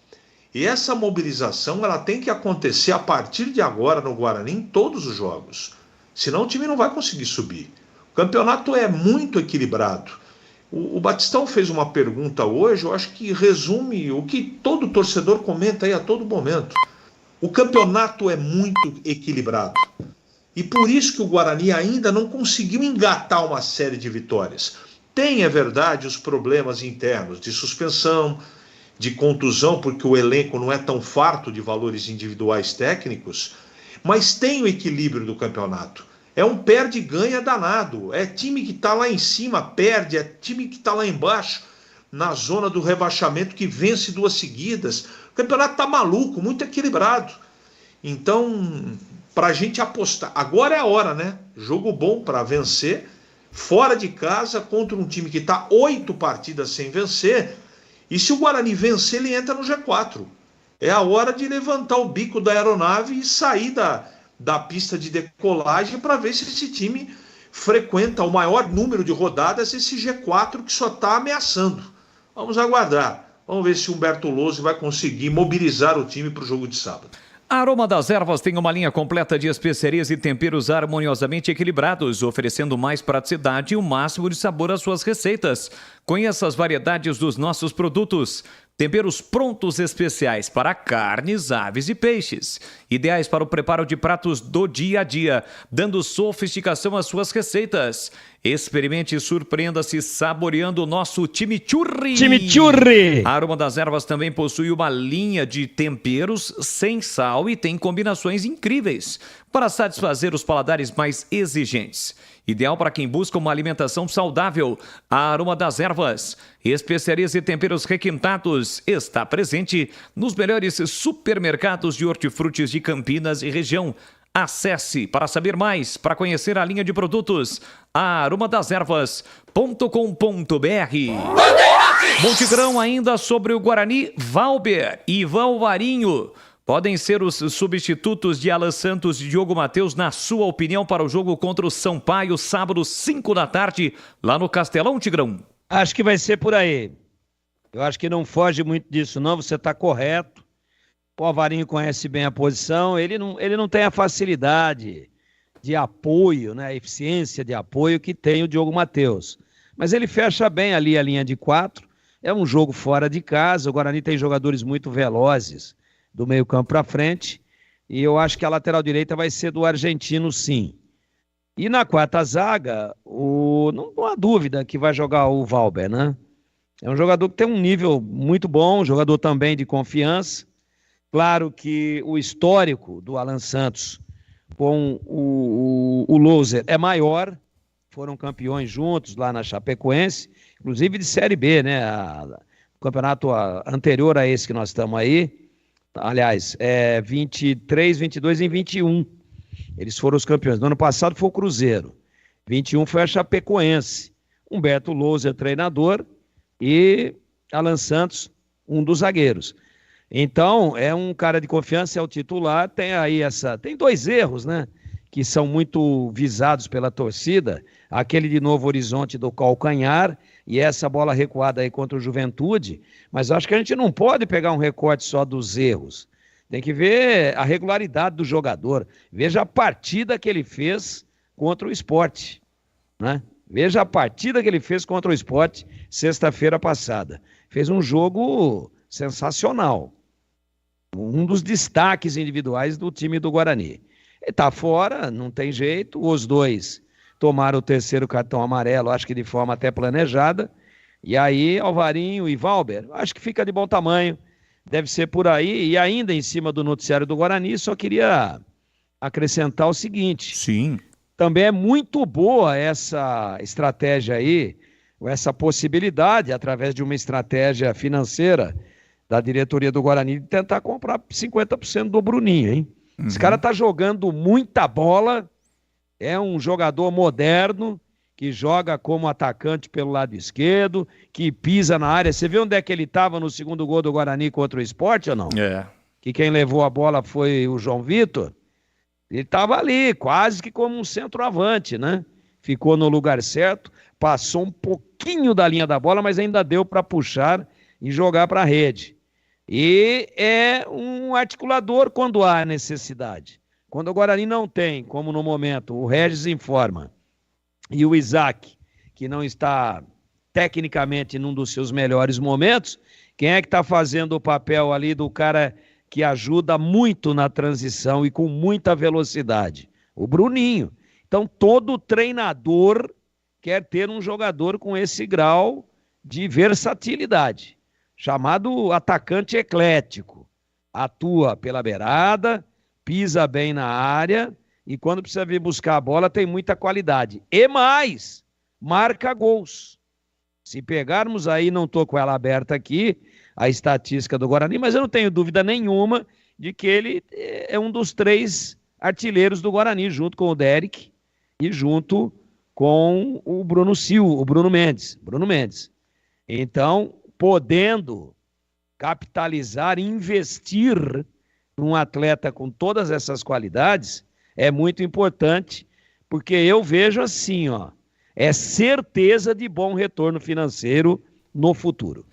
E essa mobilização ela tem que acontecer a partir de agora no Guarani em todos os jogos. Senão o time não vai conseguir subir. O campeonato é muito equilibrado. O Batistão fez uma pergunta hoje, eu acho que resume o que todo torcedor comenta aí a todo momento. O campeonato é muito equilibrado. E por isso que o Guarani ainda não conseguiu engatar uma série de vitórias. Tem, é verdade, os problemas internos de suspensão, de contusão, porque o elenco não é tão farto de valores individuais técnicos, mas tem o equilíbrio do campeonato. É um perde-ganha danado. É time que está lá em cima, perde, é time que está lá embaixo, na zona do rebaixamento, que vence 2 seguidas. O campeonato está maluco, muito equilibrado. Então, para a gente apostar, agora é a hora, né? Jogo bom para vencer, fora de casa, contra um time que está 8 partidas sem vencer. E se o Guarani vencer, ele entra no G4. É a hora de levantar o bico da aeronave e sair da pista de decolagem para ver se esse time frequenta o maior número de rodadas, esse G4 que só está ameaçando. Vamos aguardar. Vamos ver se o Humberto Louser vai conseguir mobilizar o time para o jogo de sábado. A Aroma das Ervas tem uma linha completa de especiarias e temperos harmoniosamente equilibrados, oferecendo mais praticidade e o máximo de sabor às suas receitas. Conheça as variedades dos nossos produtos. Temperos prontos especiais para carnes, aves e peixes. Ideais para o preparo de pratos do dia a dia, dando sofisticação às suas receitas. Experimente e surpreenda-se saboreando o nosso chimichurri. Chimichurri! A Aroma das Ervas também possui uma linha de temperos sem sal e tem combinações incríveis para satisfazer os paladares mais exigentes. Ideal para quem busca uma alimentação saudável. A Aroma das Ervas, especiarias e temperos requintados, está presente nos melhores supermercados de hortifrutis de Campinas e região. Acesse para saber mais, para conhecer a linha de produtos, aromadeservas.com.br. Montigrão ainda sobre o Guarani, Valber e Valvarinho. Podem ser os substitutos de Alan Santos e Diogo Matheus, na sua opinião, para o jogo contra o Sampaio, sábado, 5 da tarde, lá no Castelão, Tigrão? Acho que vai ser por aí. Eu acho que não foge muito disso, não. Você está correto. O Alvarinho conhece bem a posição. Ele não tem a facilidade de apoio, né? A eficiência de apoio que tem o Diogo Matheus. Mas ele fecha bem ali a linha de 4. É um jogo fora de casa. O Guarani tem jogadores muito velozes do meio campo para frente, e eu acho que a lateral direita vai ser do argentino, sim. E na quarta zaga, não há dúvida que vai jogar o Valber, né? É um jogador que tem um nível muito bom, jogador também de confiança. Claro que o histórico do Alan Santos com o Louser é maior, foram campeões juntos lá na Chapecoense, inclusive de Série B, né? O campeonato anterior a esse que nós estamos aí, aliás, 23, 22 e 21. Eles foram os campeões. No ano passado foi o Cruzeiro. 21 foi a Chapecoense. Humberto Louser, treinador, e Alan Santos, um dos zagueiros. Então, é um cara de confiança, é o titular. Tem aí tem 2 erros, né? Que são muito visados pela torcida. Aquele de Novo Horizonte do calcanhar e essa bola recuada aí contra o Juventude. Mas acho que a gente não pode pegar um recorte só dos erros. Tem que ver a regularidade do jogador. Veja a partida que ele fez contra o Sport, né? Veja a partida que ele fez contra o Sport sexta-feira passada. Fez um jogo sensacional. Um dos destaques individuais do time do Guarani. Ele tá fora, não tem jeito. Os dois tomaram o 3º cartão amarelo, acho que de forma até planejada. E aí, Alvarinho e Valber, acho que fica de bom tamanho. Deve ser por aí. E ainda em cima do noticiário do Guarani, só queria acrescentar o seguinte. Sim. Também é muito boa essa estratégia aí, essa possibilidade, através de uma estratégia financeira da diretoria do Guarani, de tentar comprar 50% do Bruninho, hein? Uhum. Esse cara tá jogando muita bola, é um jogador moderno, que joga como atacante pelo lado esquerdo, que pisa na área. Você viu onde é que ele estava no segundo gol do Guarani contra o Sport ou não? Que quem levou a bola foi o João Vitor. Ele estava ali, quase que como um centroavante, né? Ficou no lugar certo, passou um pouquinho da linha da bola, mas ainda deu para puxar e jogar para a rede. E é um articulador quando há necessidade. Quando o Guarani não tem, como no momento, o Regis informa, e o Isaac, que não está tecnicamente num dos seus melhores momentos, quem é que está fazendo o papel ali do cara que ajuda muito na transição e com muita velocidade? O Bruninho. Então, todo treinador quer ter um jogador com esse grau de versatilidade, chamado atacante eclético. Atua pela beirada, pisa bem na área e quando precisa vir buscar a bola tem muita qualidade. E mais, marca gols. Se pegarmos aí, não estou com ela aberta aqui, a estatística do Guarani, mas eu não tenho dúvida nenhuma de que ele é um dos 3 artilheiros do Guarani, junto com o Derek e junto com o Bruno Mendes. Então, podendo capitalizar, investir num atleta com todas essas qualidades, é muito importante, porque eu vejo assim, é certeza de bom retorno financeiro no futuro.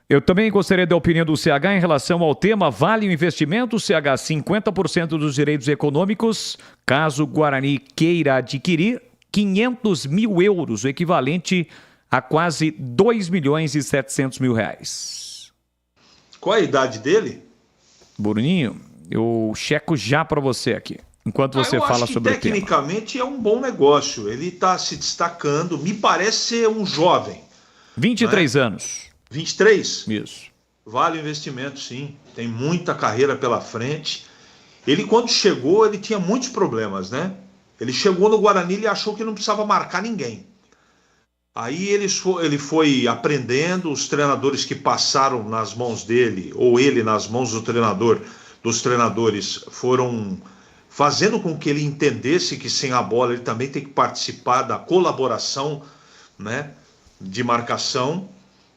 Eu também gostaria da opinião do CH em relação ao tema vale o investimento, CH, 50% dos direitos econômicos, caso o Guarani queira adquirir 500 mil euros, o equivalente a quase 2 milhões e 700 mil reais. Qual a idade dele? Bruninho, eu checo já para você aqui, enquanto você fala sobre o tema. Tecnicamente é um bom negócio, ele está se destacando, me parece ser um jovem. 23 anos. 23? Isso. Vale o investimento, sim. Tem muita carreira pela frente. Ele, quando chegou, ele tinha muitos problemas, né? Ele chegou no Guarani e achou que não precisava marcar ninguém. Aí ele foi aprendendo, os treinadores que passaram nas mãos dele, ou ele nas mãos dos treinadores, foram fazendo com que ele entendesse que sem a bola ele também tem que participar da colaboração, né, de marcação.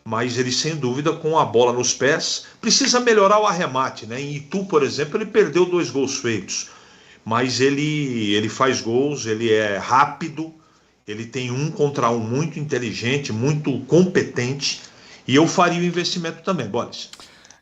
Mas ele, sem dúvida, com a bola nos pés, precisa melhorar o arremate, né? Em Itu, por exemplo, ele perdeu 2 gols feitos. Mas ele faz gols, ele é rápido, ele tem 1 contra 1 muito inteligente, muito competente. E eu faria o investimento também, Boris.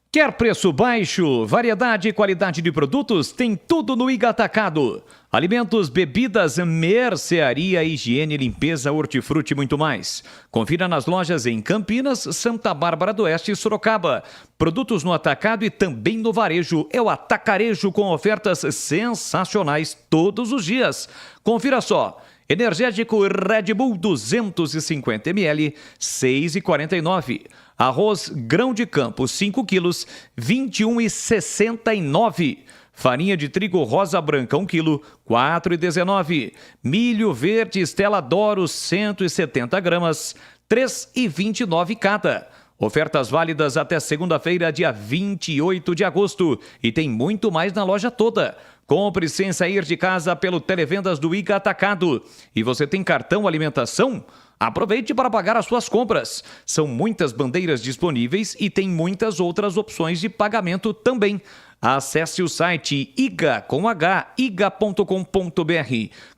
Quer preço baixo, variedade e qualidade de produtos? Tem tudo no Iga Atacado. Alimentos, bebidas, mercearia, higiene, limpeza, hortifruti e muito mais. Confira nas lojas em Campinas, Santa Bárbara do Oeste e Sorocaba. Produtos no atacado e também no varejo. É o Atacarejo com ofertas sensacionais todos os dias. Confira só. Energético Red Bull 250 ml, 6,49. Arroz grão de campo 5 quilos, 21,69. Farinha de trigo rosa branca 1 quilo, 4,19. Milho verde Stella Doro 170 gramas, 3,29 cada. Ofertas válidas até segunda-feira, dia 28 de agosto. E tem muito mais na loja toda. Compre sem sair de casa pelo Televendas do IGA Atacado. E você tem cartão alimentação? Aproveite para pagar as suas compras. São muitas bandeiras disponíveis e tem muitas outras opções de pagamento também. Acesse o site iga.com.br.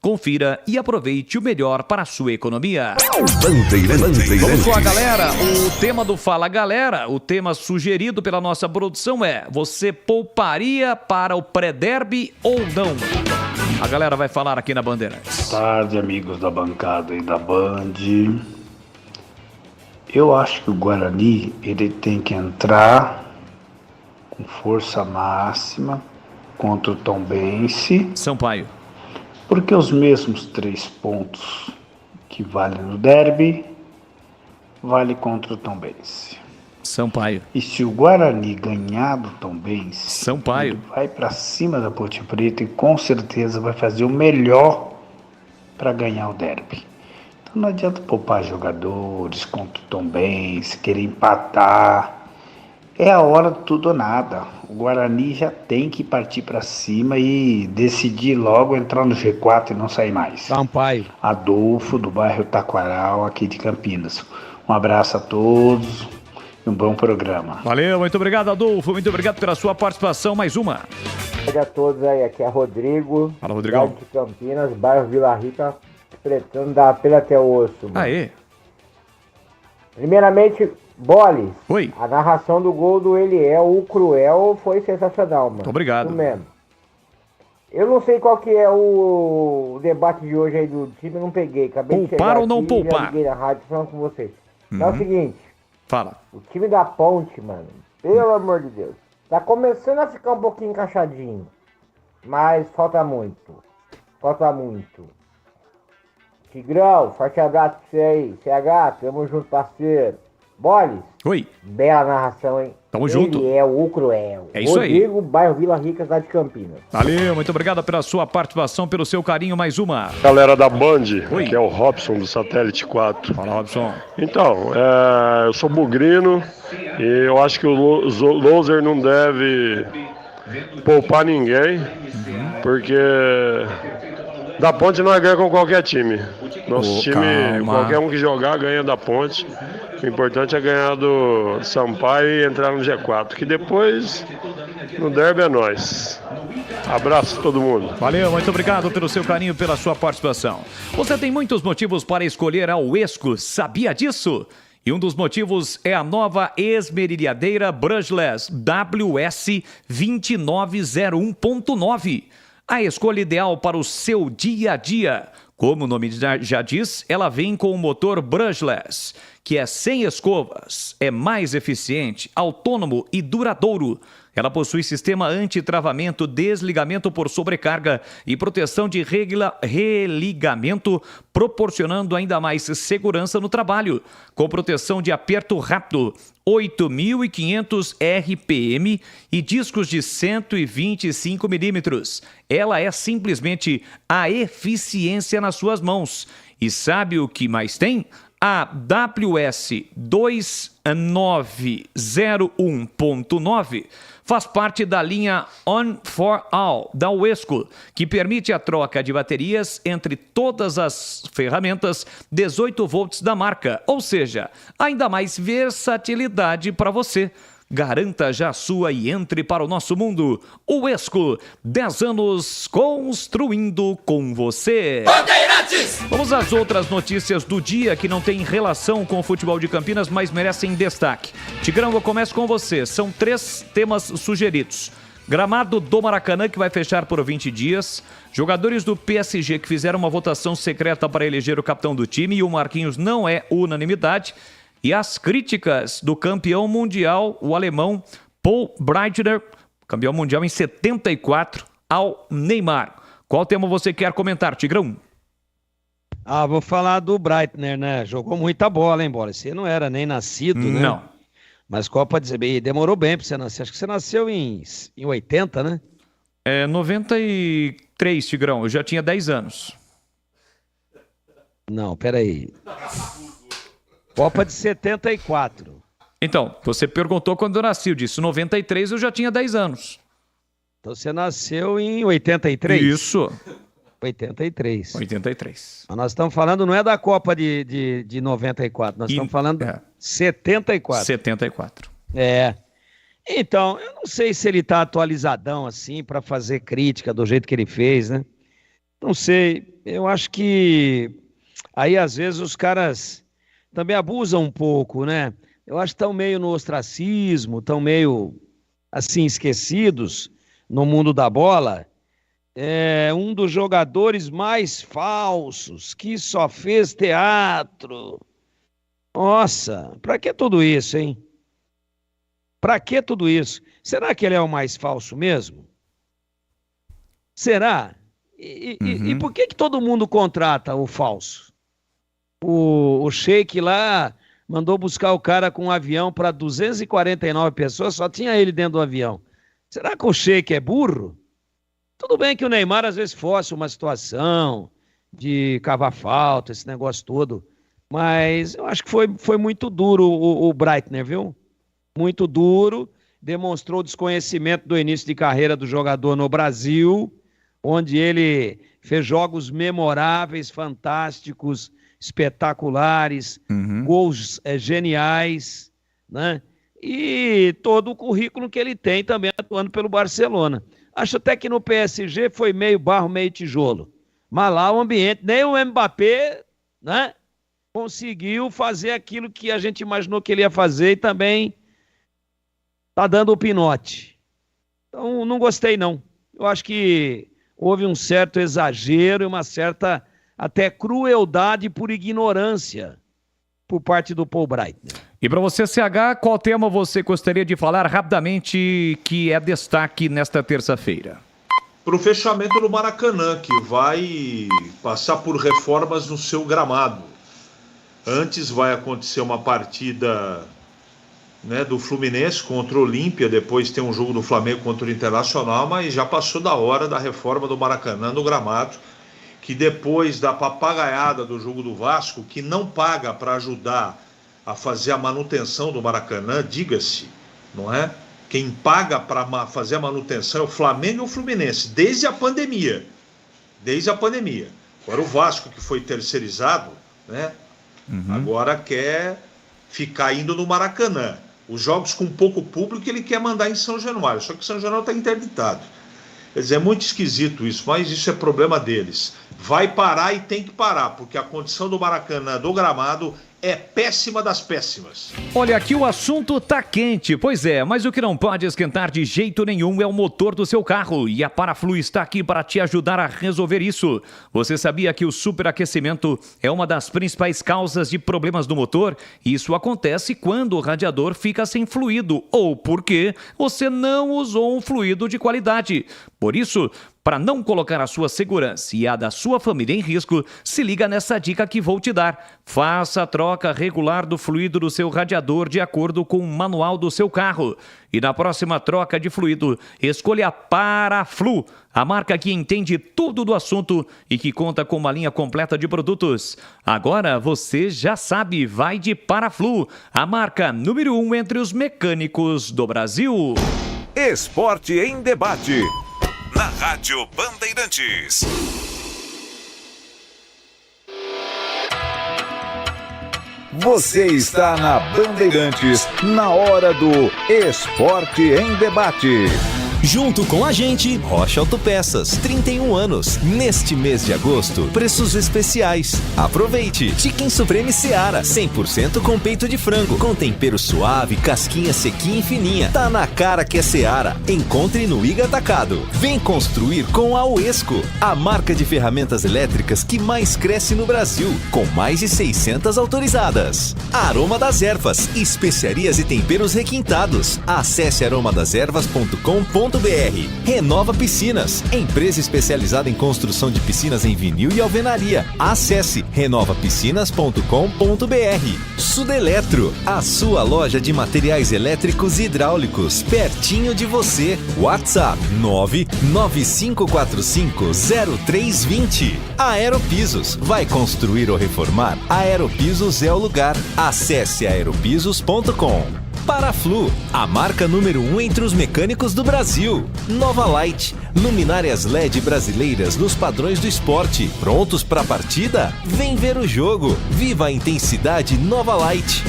Confira e aproveite o melhor para a sua economia. Vamos lá, galera. O tema do Fala Galera, o tema sugerido pela nossa produção é: você pouparia para o pré-derby ou não? A galera vai falar aqui na Bandeirantes. Boa tarde, amigos da bancada e da Band. Eu acho que o Guarani ele tem que entrar com força máxima contra o Tombense. Sampaio. Porque os mesmos 3 pontos que valem no derby, vale contra o Tombense. Sampaio. E se o Guarani ganhar do Tombense, Sampaio, ele vai para cima da Ponte Preta e com certeza vai fazer o melhor para ganhar o derby. Então não adianta poupar jogadores contra o Tombense, querer empatar. É a hora do tudo ou nada. O Guarani já tem que partir para cima e decidir logo entrar no G4 e não sair mais. Sampaio. Adolfo, do bairro Taquaral, aqui de Campinas. Um abraço a todos e um bom programa. Valeu, muito obrigado, Adolfo. Muito obrigado pela sua participação. Mais uma. Olá a todos aí, aqui é Rodrigo. Fala, Rodrigão. De Campinas, bairro Vila Rica, pretendo dar pele até o osso. Mano. Aê. Primeiramente, Boles. Oi. A narração do gol do Eliel, o Cruel, foi sensacional, mano. Muito obrigado. Isso mesmo. Eu não sei qual que é o debate de hoje aí do time, eu não peguei. Acabei de chegar Poupar ou não aqui, poupar? já liguei na rádio falando com vocês. É o seguinte. Fala. O time da Ponte, mano, pelo amor de Deus, tá começando a ficar um pouquinho encaixadinho. Mas falta muito. Falta muito. Tigrão, forte abraço pra você aí. CH, tamo junto, parceiro. Boles. Oi. Bela narração, hein? Tamo junto. Ele é o Cruel. É isso aí. Rodrigo, bairro Vila Rica, cidade de Campinas. Valeu, muito obrigado pela sua participação, pelo seu carinho. Mais uma. Galera da Band, Oi. que é o Robson do Satélite 4. Fala, Robson. Então, eu sou bugrino e eu acho que o Loser não deve poupar ninguém, porque da Ponte nós ganhamos com qualquer time. Nosso time, calma. qualquer um que jogar, ganha da Ponte. O importante é ganhar do Sampaio e entrar no G4, que depois no derby é nós. Abraço a todo mundo. Valeu, muito obrigado pelo seu carinho, pela sua participação. Você tem muitos motivos para escolher a Uesco, sabia disso? E um dos motivos é a nova esmerilhadeira Brushless WS 2901.9. A escolha ideal para o seu dia a dia. Como o nome já diz, ela vem com o motor brushless, que é sem escovas, é mais eficiente, autônomo e duradouro. Ela possui sistema anti-travamento, desligamento por sobrecarga e proteção de religamento, proporcionando ainda mais segurança no trabalho. Com proteção de aperto rápido, 8.500 RPM e discos de 125 milímetros. Ela é simplesmente a eficiência nas suas mãos. E sabe o que mais tem? A WS 2901.9 faz parte da linha On for All da Uesco, que permite a troca de baterias entre todas as ferramentas 18 volts da marca, ou seja, ainda mais versatilidade para você. Garanta já a sua e entre para o nosso mundo. Uesco, 10 anos construindo com você. Bandeirantes! Vamos às outras notícias do dia que não tem relação com o futebol de Campinas, mas merecem destaque. Tigrão, eu começo com você. São 3 temas sugeridos. Gramado do Maracanã, que vai fechar por 20 dias. Jogadores do PSG que fizeram uma votação secreta para eleger o capitão do time e o Marquinhos não é unanimidade. E as críticas do campeão mundial, o alemão Paul Breitner, campeão mundial em 74, ao Neymar. Qual tema você quer comentar, Tigrão? Vou falar do Breitner, né? Jogou muita bola, hein, Bola? Você não era nem nascido, né? Não. Mas Copa de... demorou bem pra você nascer. Acho que você nasceu em 80, né? 93, Tigrão. Eu já tinha 10 anos. Não, peraí. Copa de 74. Então, você perguntou quando eu nasci. Eu disse 93, eu já tinha 10 anos. Então você nasceu em 83? Isso. 83. 83. Mas nós estamos falando, não é da Copa de 94, nós estamos falando de 74. 74. Então, eu não sei se ele tá atualizadão assim para fazer crítica do jeito que ele fez, né? Não sei, eu acho que aí às vezes os caras também abusam um pouco, né? Eu acho que estão meio no ostracismo, estão meio assim esquecidos no mundo da bola. É um dos jogadores mais falsos, que só fez teatro. Nossa, pra que tudo isso, hein? Pra que tudo isso? Será que ele é o mais falso mesmo? Será? E por que todo mundo contrata o falso? O Sheik lá mandou buscar o cara com um avião para 249 pessoas, só tinha ele dentro do avião. Será que o Sheik é burro? Tudo bem que o Neymar às vezes fosse uma situação de cavar falta, esse negócio todo, mas eu acho que foi muito duro o Breitner, viu? Muito duro, demonstrou desconhecimento do início de carreira do jogador no Brasil, onde ele fez jogos memoráveis, fantásticos, espetaculares, gols geniais, né? E todo o currículo que ele tem também atuando pelo Barcelona. Acho até que no PSG foi meio barro, meio tijolo. Mas lá o ambiente, nem o Mbappé, né, conseguiu fazer aquilo que a gente imaginou que ele ia fazer e também tá dando o pinote. Então não gostei não. Eu acho que houve um certo exagero e uma certa até crueldade por ignorância por parte do Paul Breitner. E para você, CH, qual tema você gostaria de falar rapidamente que é destaque nesta terça-feira? Para o fechamento do Maracanã, que vai passar por reformas no seu gramado. Antes vai acontecer uma partida, né, do Fluminense contra o Olímpia, depois tem um jogo do Flamengo contra o Internacional, mas já passou da hora da reforma do Maracanã no gramado, que depois da papagaiada do jogo do Vasco, que não paga para ajudar a fazer a manutenção do Maracanã, diga-se, não é? Quem paga para fazer a manutenção é o Flamengo e o Fluminense, desde a pandemia. Desde a pandemia. Agora o Vasco, que foi terceirizado, né? Agora quer ficar indo no Maracanã. Os jogos com pouco público ele quer mandar em São Januário, só que São Januário está interditado. Quer dizer, é muito esquisito isso, mas isso é problema deles. Vai parar e tem que parar, porque a condição do Maracanã, do gramado, é péssima das péssimas. Olha, aqui o assunto tá quente, pois é, mas o que não pode esquentar de jeito nenhum é o motor do seu carro, e a Paraflu está aqui para te ajudar a resolver isso. Você sabia que o superaquecimento é uma das principais causas de problemas do motor? Isso acontece quando o radiador fica sem fluido, ou porque você não usou um fluido de qualidade. Por isso, para não colocar a sua segurança e a da sua família em risco, se liga nessa dica que vou te dar. Faça a troca regular do fluido do seu radiador de acordo com o manual do seu carro. E na próxima troca de fluido, escolha a Paraflu, a marca que entende tudo do assunto e que conta com uma linha completa de produtos. Agora você já sabe, vai de Paraflu, a marca número 1 entre os mecânicos do Brasil. Esporte em debate. Na Rádio Bandeirantes. Você está na Bandeirantes, na hora do Esporte em Debate. Junto com a gente, Rocha Autopeças, 31 anos. Neste mês de agosto, preços especiais. Aproveite! Chicken Supreme Seara, 100% com peito de frango, com tempero suave, casquinha sequinha e fininha. Tá na cara que é Seara. Encontre no Iga Atacado. Vem construir com a Uesco, a marca de ferramentas elétricas que mais cresce no Brasil, com mais de 600 autorizadas. Aroma das Ervas, especiarias e temperos requintados. Acesse aromadaservas.com.br. Renova Piscinas, empresa especializada em construção de piscinas em vinil e alvenaria. Acesse renovapiscinas.com.br. Sudeletro, a sua loja de materiais elétricos e hidráulicos, pertinho de você. WhatsApp 995450320. Aeropisos, vai construir ou reformar? Aeropisos é o lugar. Acesse aeropisos.com. Paraflu, a marca número 1 entre os mecânicos do Brasil. Nova Light, luminárias LED brasileiras nos padrões do esporte. Prontos para a partida? Vem ver o jogo. Viva a intensidade Nova Light.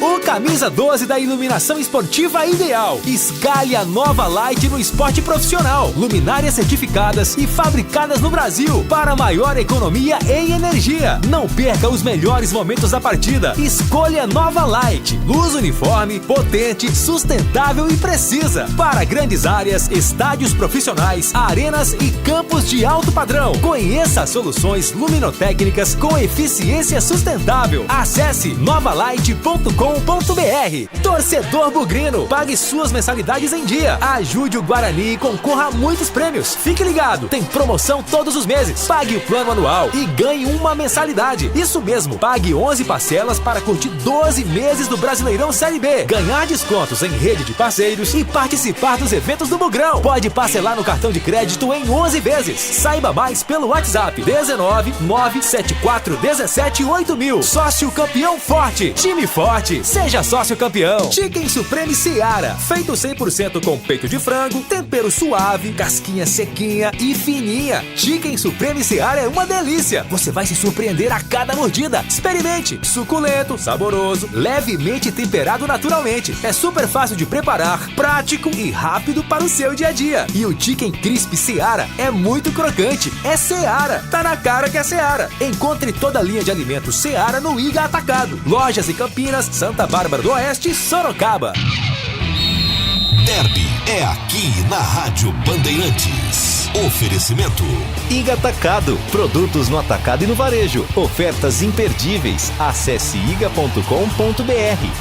O camisa 12 da iluminação esportiva ideal. Escalhe a Nova Light no esporte profissional. Luminárias certificadas e fabricadas no Brasil para maior economia em energia. Não perca os melhores momentos da partida. Escolha Nova Light. Luz uniforme, potente, sustentável e precisa. Para grandes áreas, estádios profissionais, arenas e campos de alto padrão. Conheça soluções luminotécnicas com eficiência sustentável. Acesse novalight.com.br. Torcedor bugrino, pague suas mensalidades em dia. Ajude o Guarani e concorra a muitos prêmios. Fique ligado, tem promoção todos os meses. Pague o plano anual e ganhe uma mensalidade. Isso mesmo, pague 11 parcelas para curtir 12 meses do Brasileirão Série B. Ganhar descontos em rede de parceiros e participar dos eventos do Bugrão. Pode parcelar no cartão de crédito em 11 vezes. Saiba mais pelo WhatsApp 19 974 17 8000. Sócio campeão forte, time forte. Seja sócio campeão. Chicken Supreme Seara, feito 100% com peito de frango, tempero suave, casquinha sequinha e fininha. Chicken Supreme Seara é uma delícia. Você vai se surpreender a cada mordida. Experimente. Suculento, saboroso, levemente temperado naturalmente. É super fácil de preparar, prático e rápido para o seu dia a dia. E o Chicken Crisp Seara é muito crocante. É Seara. Tá na cara que é Seara. Encontre toda a linha de alimentos Seara no Iga Atacado. Lojas em Campinas, Santa Bárbara do Oeste e Sorocaba. Derby é aqui na Rádio Bandeirantes. Oferecimento Iga Atacado, produtos no atacado e no varejo. Ofertas imperdíveis. Acesse iga.com.br.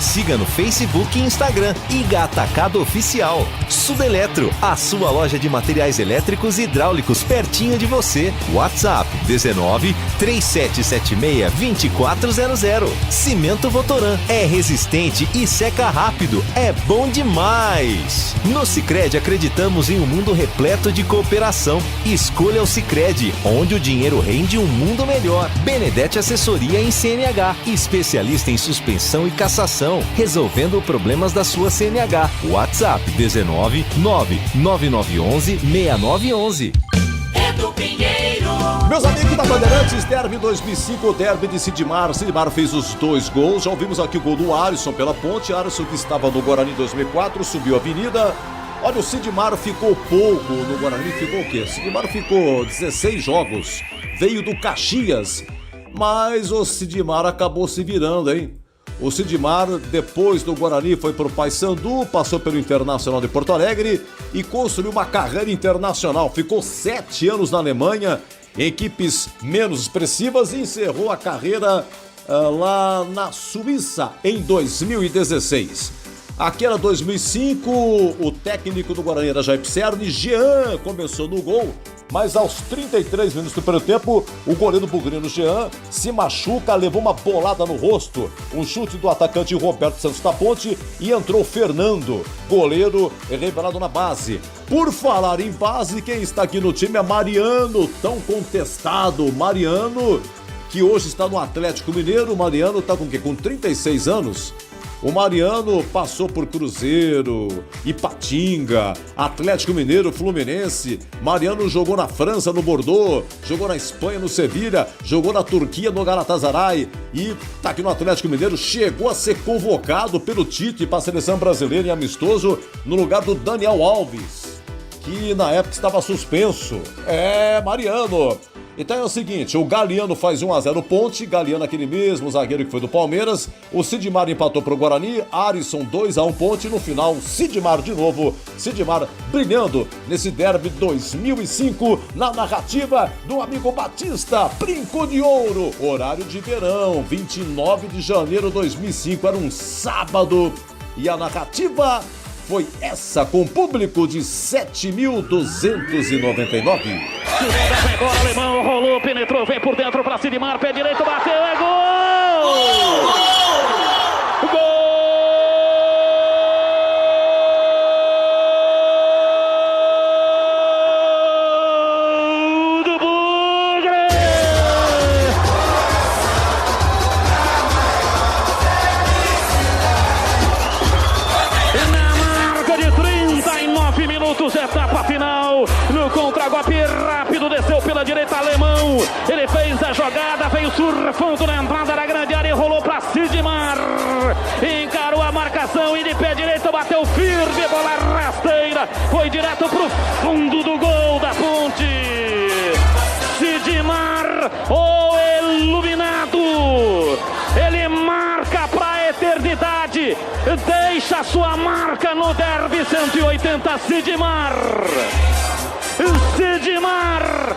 Siga no Facebook e Instagram. Iga Atacado Oficial. Sudeletro, a sua loja de materiais elétricos e hidráulicos pertinho de você. WhatsApp 19 3776 2400. Cimento Votoran, é resistente e seca rápido. É bom demais. No Sicredi acreditamos em um mundo repleto de cooperação. Escolha o Sicredi, onde o dinheiro rende um mundo melhor. Benedetti Assessoria em CNH, especialista em suspensão e cassação, resolvendo problemas da sua CNH. WhatsApp 19 99911 6911. É do Pinheiro. Meus amigos da Bandeirantes, Derby 2005, Derby de Sidmar. Sidmar fez os 2 gols. Já ouvimos aqui o gol do Alisson pela ponte. Alisson, que estava no Guarani em 2004, subiu a avenida. Olha, o Sidmar ficou pouco no Guarani. Ficou o quê? Sidmar ficou 16 jogos. Veio do Caxias. Mas o Sidmar acabou se virando, hein? O Sidmar, depois do Guarani, foi para o Paysandu, passou pelo Internacional de Porto Alegre e construiu uma carreira internacional. Ficou 7 anos na Alemanha, em equipes menos expressivas, e encerrou a carreira lá na Suíça em 2016. Aqui era 2005, o técnico do Guarani era Jair Pisserni. Jean começou no gol, mas aos 33 minutos do primeiro tempo, o goleiro bugrino Jean se machuca, levou uma bolada no rosto. Um chute do atacante Roberto Santos da Ponte e entrou Fernando, goleiro revelado na base. Por falar em base, quem está aqui no time é Mariano, tão contestado. Mariano, que hoje está no Atlético Mineiro. O Mariano está com o quê? Com 36 anos. O Mariano passou por Cruzeiro, Ipatinga, Atlético Mineiro, Fluminense. Mariano jogou na França, no Bordeaux, jogou na Espanha, no Sevilha, jogou na Turquia, no Galatasaray e tá aqui no Atlético Mineiro. Chegou a ser convocado pelo Tite para a seleção brasileira em amistoso no lugar do Daniel Alves, que na época estava suspenso. Mariano. Então é o seguinte, o Galeano faz 1-0 Ponte, Galeano aquele mesmo zagueiro que foi do Palmeiras, o Sidmar empatou pro Guarani, Arisson 2-1 Ponte, no final Sidmar de novo, Sidmar brilhando nesse Derby 2005, na narrativa do amigo Batista, Brinco de Ouro, horário de verão, 29 de janeiro de 2005, era um sábado, e a narrativa foi essa, com público de 7.299. Agora o alemão rolou, penetrou, vem por dentro para Sidmar, pé direito, bateu, é gol! Gol! Etapa final, no contra-golpe rápido, desceu pela direita, alemão, ele fez a jogada, veio surfando na entrada da grande área e rolou para Sidmar, encarou a marcação e de pé direito bateu firme, bola rasteira, foi direto pro fundo do gol da Ponte. Sidmar, o iluminado, ele marca pra eternidade, deixa sua marca no derby 180, Sidmar, Sidmar,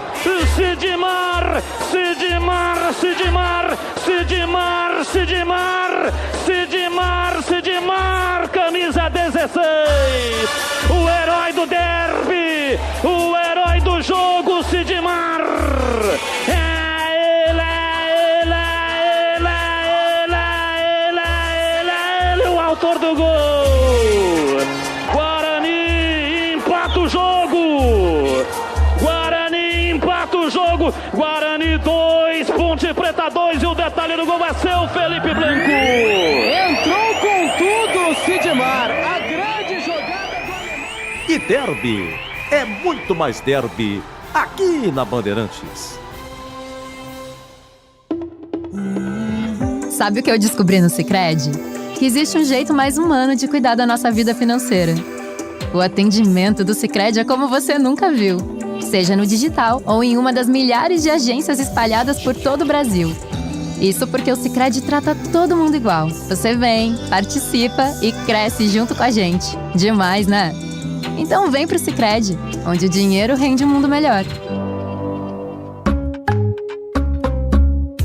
Sidmar, Sidmar, Sidmar, Sidmar, Sidmar, Sidmar, Sidmar, camisa 16, o herói do derby, o herói do jogo, Sidmar, autor do gol. Guarani empata o jogo. Guarani empata o jogo. Guarani 2, Ponte Preta 2 e o detalhe do gol é seu, Felipe Blanco. Entrou com tudo, Sidmar. A grande jogada do alemão. E derby é muito mais derby aqui na Bandeirantes. Sabe o que eu descobri no Sicredi? Que existe um jeito mais humano de cuidar da nossa vida financeira. O atendimento do Sicredi é como você nunca viu, seja no digital ou em uma das milhares de agências espalhadas por todo o Brasil. Isso porque o Sicredi trata todo mundo igual. Você vem, participa e cresce junto com a gente. Demais, né? Então vem pro Sicredi, onde o dinheiro rende um mundo melhor.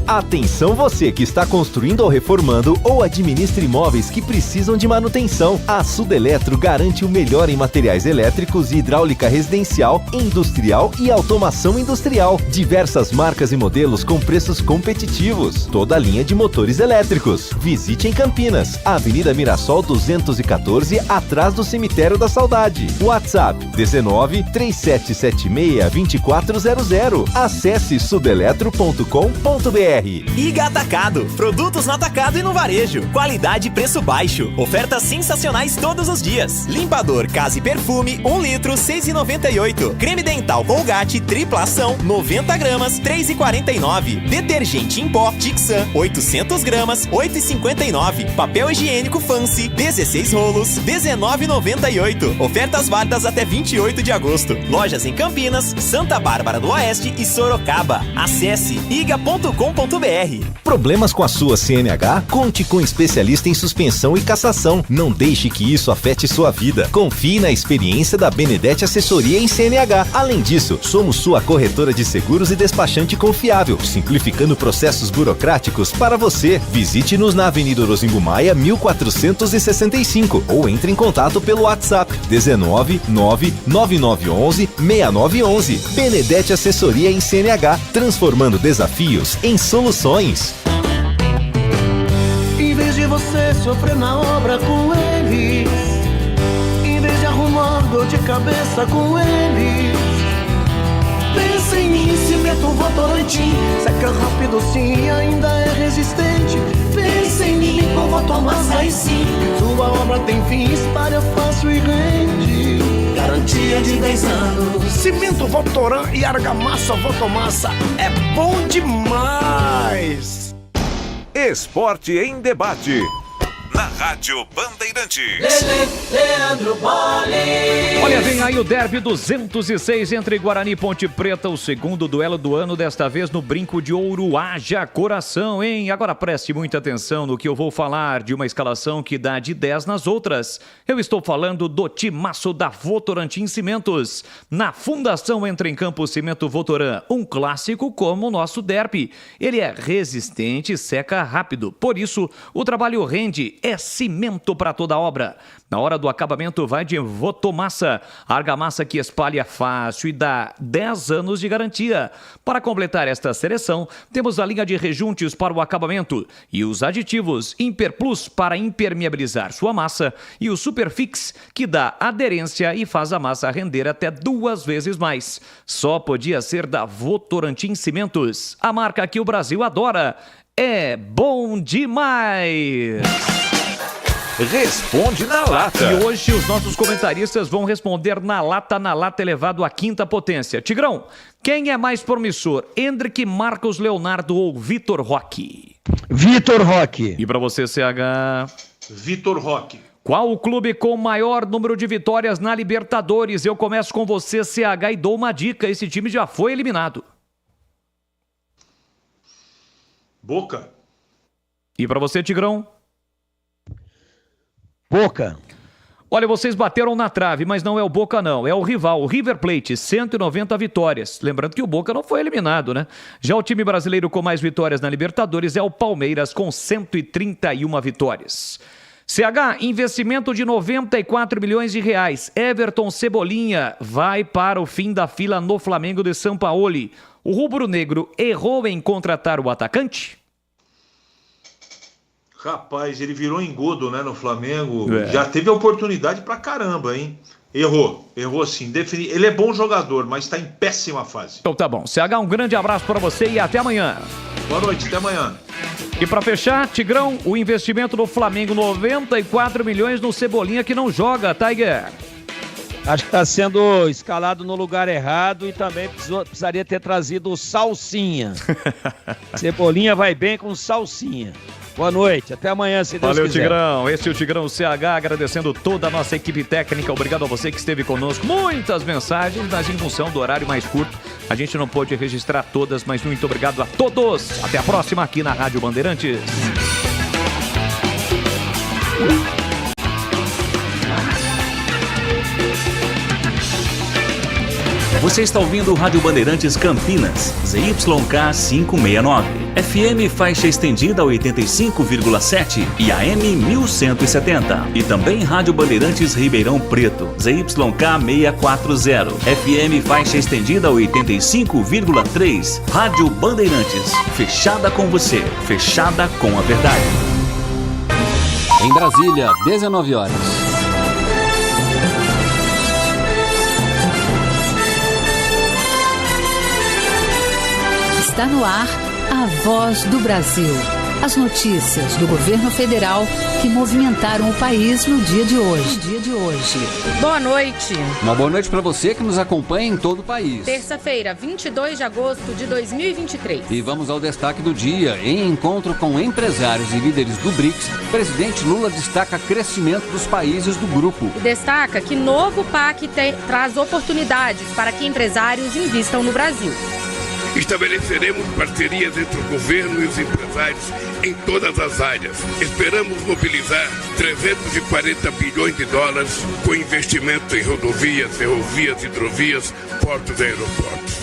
Atenção você que está construindo ou reformando ou administra imóveis que precisam de manutenção. A Sudeletro garante o melhor em materiais elétricos e hidráulica residencial, industrial e automação industrial. Diversas marcas e modelos com preços competitivos. Toda a linha de motores elétricos. Visite em Campinas, Avenida Mirassol 214, atrás do Cemitério da Saudade. WhatsApp 19 3776 2400. Acesse sudeletro.com.br. Iga Atacado, produtos no atacado e no varejo, qualidade e preço baixo, ofertas sensacionais todos os dias. Limpador Casa e Perfume, 1 litro, 6,98. Creme dental Colgate, tripla ação, 90 gramas, 3,49. Detergente em pó Tixan, 800 gramas, 8,59. Papel higiênico Fancy, 16 rolos, 19,98. Ofertas válidas até 28 de agosto. Lojas em Campinas, Santa Bárbara do Oeste e Sorocaba. Acesse iga.com.br. Problemas com a sua CNH? Conte com um especialista em suspensão e cassação. Não deixe que isso afete sua vida. Confie na experiência da Benedetti Assessoria em CNH. Além disso, somos sua corretora de seguros e despachante confiável, simplificando processos burocráticos para você. Visite-nos na Avenida Orozingo Maia, 1465 ou entre em contato pelo WhatsApp 19 99911 6911. Benedetti Assessoria em CNH, transformando desafios em soluções. Em vez de você sofrer na obra com eles, em vez de arrumar dor de cabeça com eles, pensa em mim, cimento Votorantim, seca rápido sim, ainda é resistente. Pensa em mim, com Votomassa e sim, sua obra tem fim, espalha fácil e rende. Garantia de 10 anos. Cimento Votoran e argamassa Votomassa é bom demais. Esporte em debate. Na Rádio Bandeirantes. Leandro Bolle. Olha, vem aí o Derby 206 entre Guarani e Ponte Preta, o segundo duelo do ano, desta vez no Brinco de Ouro. Haja coração, hein? Agora preste muita atenção no que eu vou falar de uma escalação que dá de 10 nas outras. Eu estou falando do timaço da Votorantim Cimentos. Na fundação entra em campo o Cimento Votoran, um clássico como o nosso Derby. Ele é resistente e seca rápido, por isso o trabalho rende, é cimento para toda obra. Na hora do acabamento vai de Votomassa, argamassa que espalha fácil e dá 10 anos de garantia. Para completar esta seleção, temos a linha de rejuntes para o acabamento e os aditivos Imperplus para impermeabilizar sua massa e o Superfix que dá aderência e faz a massa render até 2 vezes mais. Só podia ser da Votorantim Cimentos, a marca que o Brasil adora. É bom demais! Responde na lata. E hoje os nossos comentaristas vão responder na lata elevado à 5ª potência. Tigrão, quem é mais promissor? Hendrick, Marcos Leonardo ou Vitor Roque? Vitor Roque. E para você, CH? Vitor Roque. Qual o clube com maior número de vitórias na Libertadores? Eu começo com você, CH, e dou uma dica. Esse time já foi eliminado. Boca. E para você, Tigrão? Boca. Olha, vocês bateram na trave, mas não é o Boca não, é o rival, o River Plate, 190 vitórias. Lembrando que o Boca não foi eliminado, né? Já o time brasileiro com mais vitórias na Libertadores é o Palmeiras, com 131 vitórias. CH, investimento de 94 milhões de reais. Everton Cebolinha vai para o fim da fila no Flamengo de Sampaoli. O rubro-negro errou em contratar o atacante? Rapaz, ele virou engodo, né, no Flamengo. Já teve oportunidade pra caramba, hein? Errou sim. Ele é bom jogador, mas tá em péssima fase. Então tá bom. CH, um grande abraço para você e até amanhã. Boa noite, até amanhã. E para fechar, Tigrão, o investimento do Flamengo, 94 milhões no Cebolinha que não joga, Tiger. Acho que está sendo escalado no lugar errado e também precisaria ter trazido o Salsinha. Cebolinha vai bem com Salsinha. Boa noite, até amanhã, se Deus quiser. Valeu, Tigrão. Esse é o Tigrão CH, agradecendo toda a nossa equipe técnica. Obrigado a você que esteve conosco. Muitas mensagens, mas em função do horário mais curto, a gente não pôde registrar todas, mas muito obrigado a todos. Até a próxima aqui na Rádio Bandeirantes. Você está ouvindo o Rádio Bandeirantes Campinas, ZYK 569, FM faixa estendida 85,7 e AM 1170. E também Rádio Bandeirantes Ribeirão Preto, ZYK 640, FM faixa estendida 85,3. Rádio Bandeirantes, fechada com você, fechada com a verdade. Em Brasília, 19 horas. Está no ar a Voz do Brasil. As notícias do governo federal que movimentaram o país no dia de hoje. Boa noite. Uma boa noite para você que nos acompanha em todo o país. Terça-feira, 22 de agosto de 2023. E vamos ao destaque do dia. Em encontro com empresários e líderes do BRICS, o presidente Lula destaca crescimento dos países do grupo. E destaca que novo PAC traz oportunidades para que empresários invistam no Brasil. Estabeleceremos parcerias entre o governo e os empresários em todas as áreas. Esperamos mobilizar 340 bilhões de dólares com investimento em rodovias, ferrovias, hidrovias, portos e aeroportos.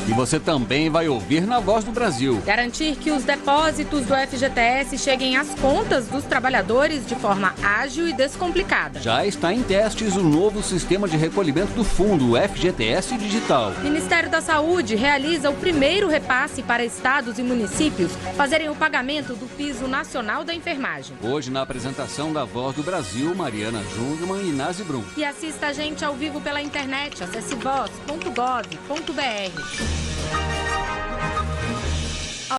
E você também vai ouvir na Voz do Brasil. Garantir que os depósitos do FGTS cheguem às contas dos trabalhadores de forma ágil e descomplicada. Já está em testes o novo sistema de recolhimento do fundo, o FGTS Digital. O Ministério da Saúde realiza o primeiro repasse para estados e municípios fazerem o pagamento do piso nacional da enfermagem. Hoje, na apresentação da Voz do Brasil, Mariana Jungmann e Nazi Brum. E assista a gente ao vivo pela internet. Acesse voz.gov.br.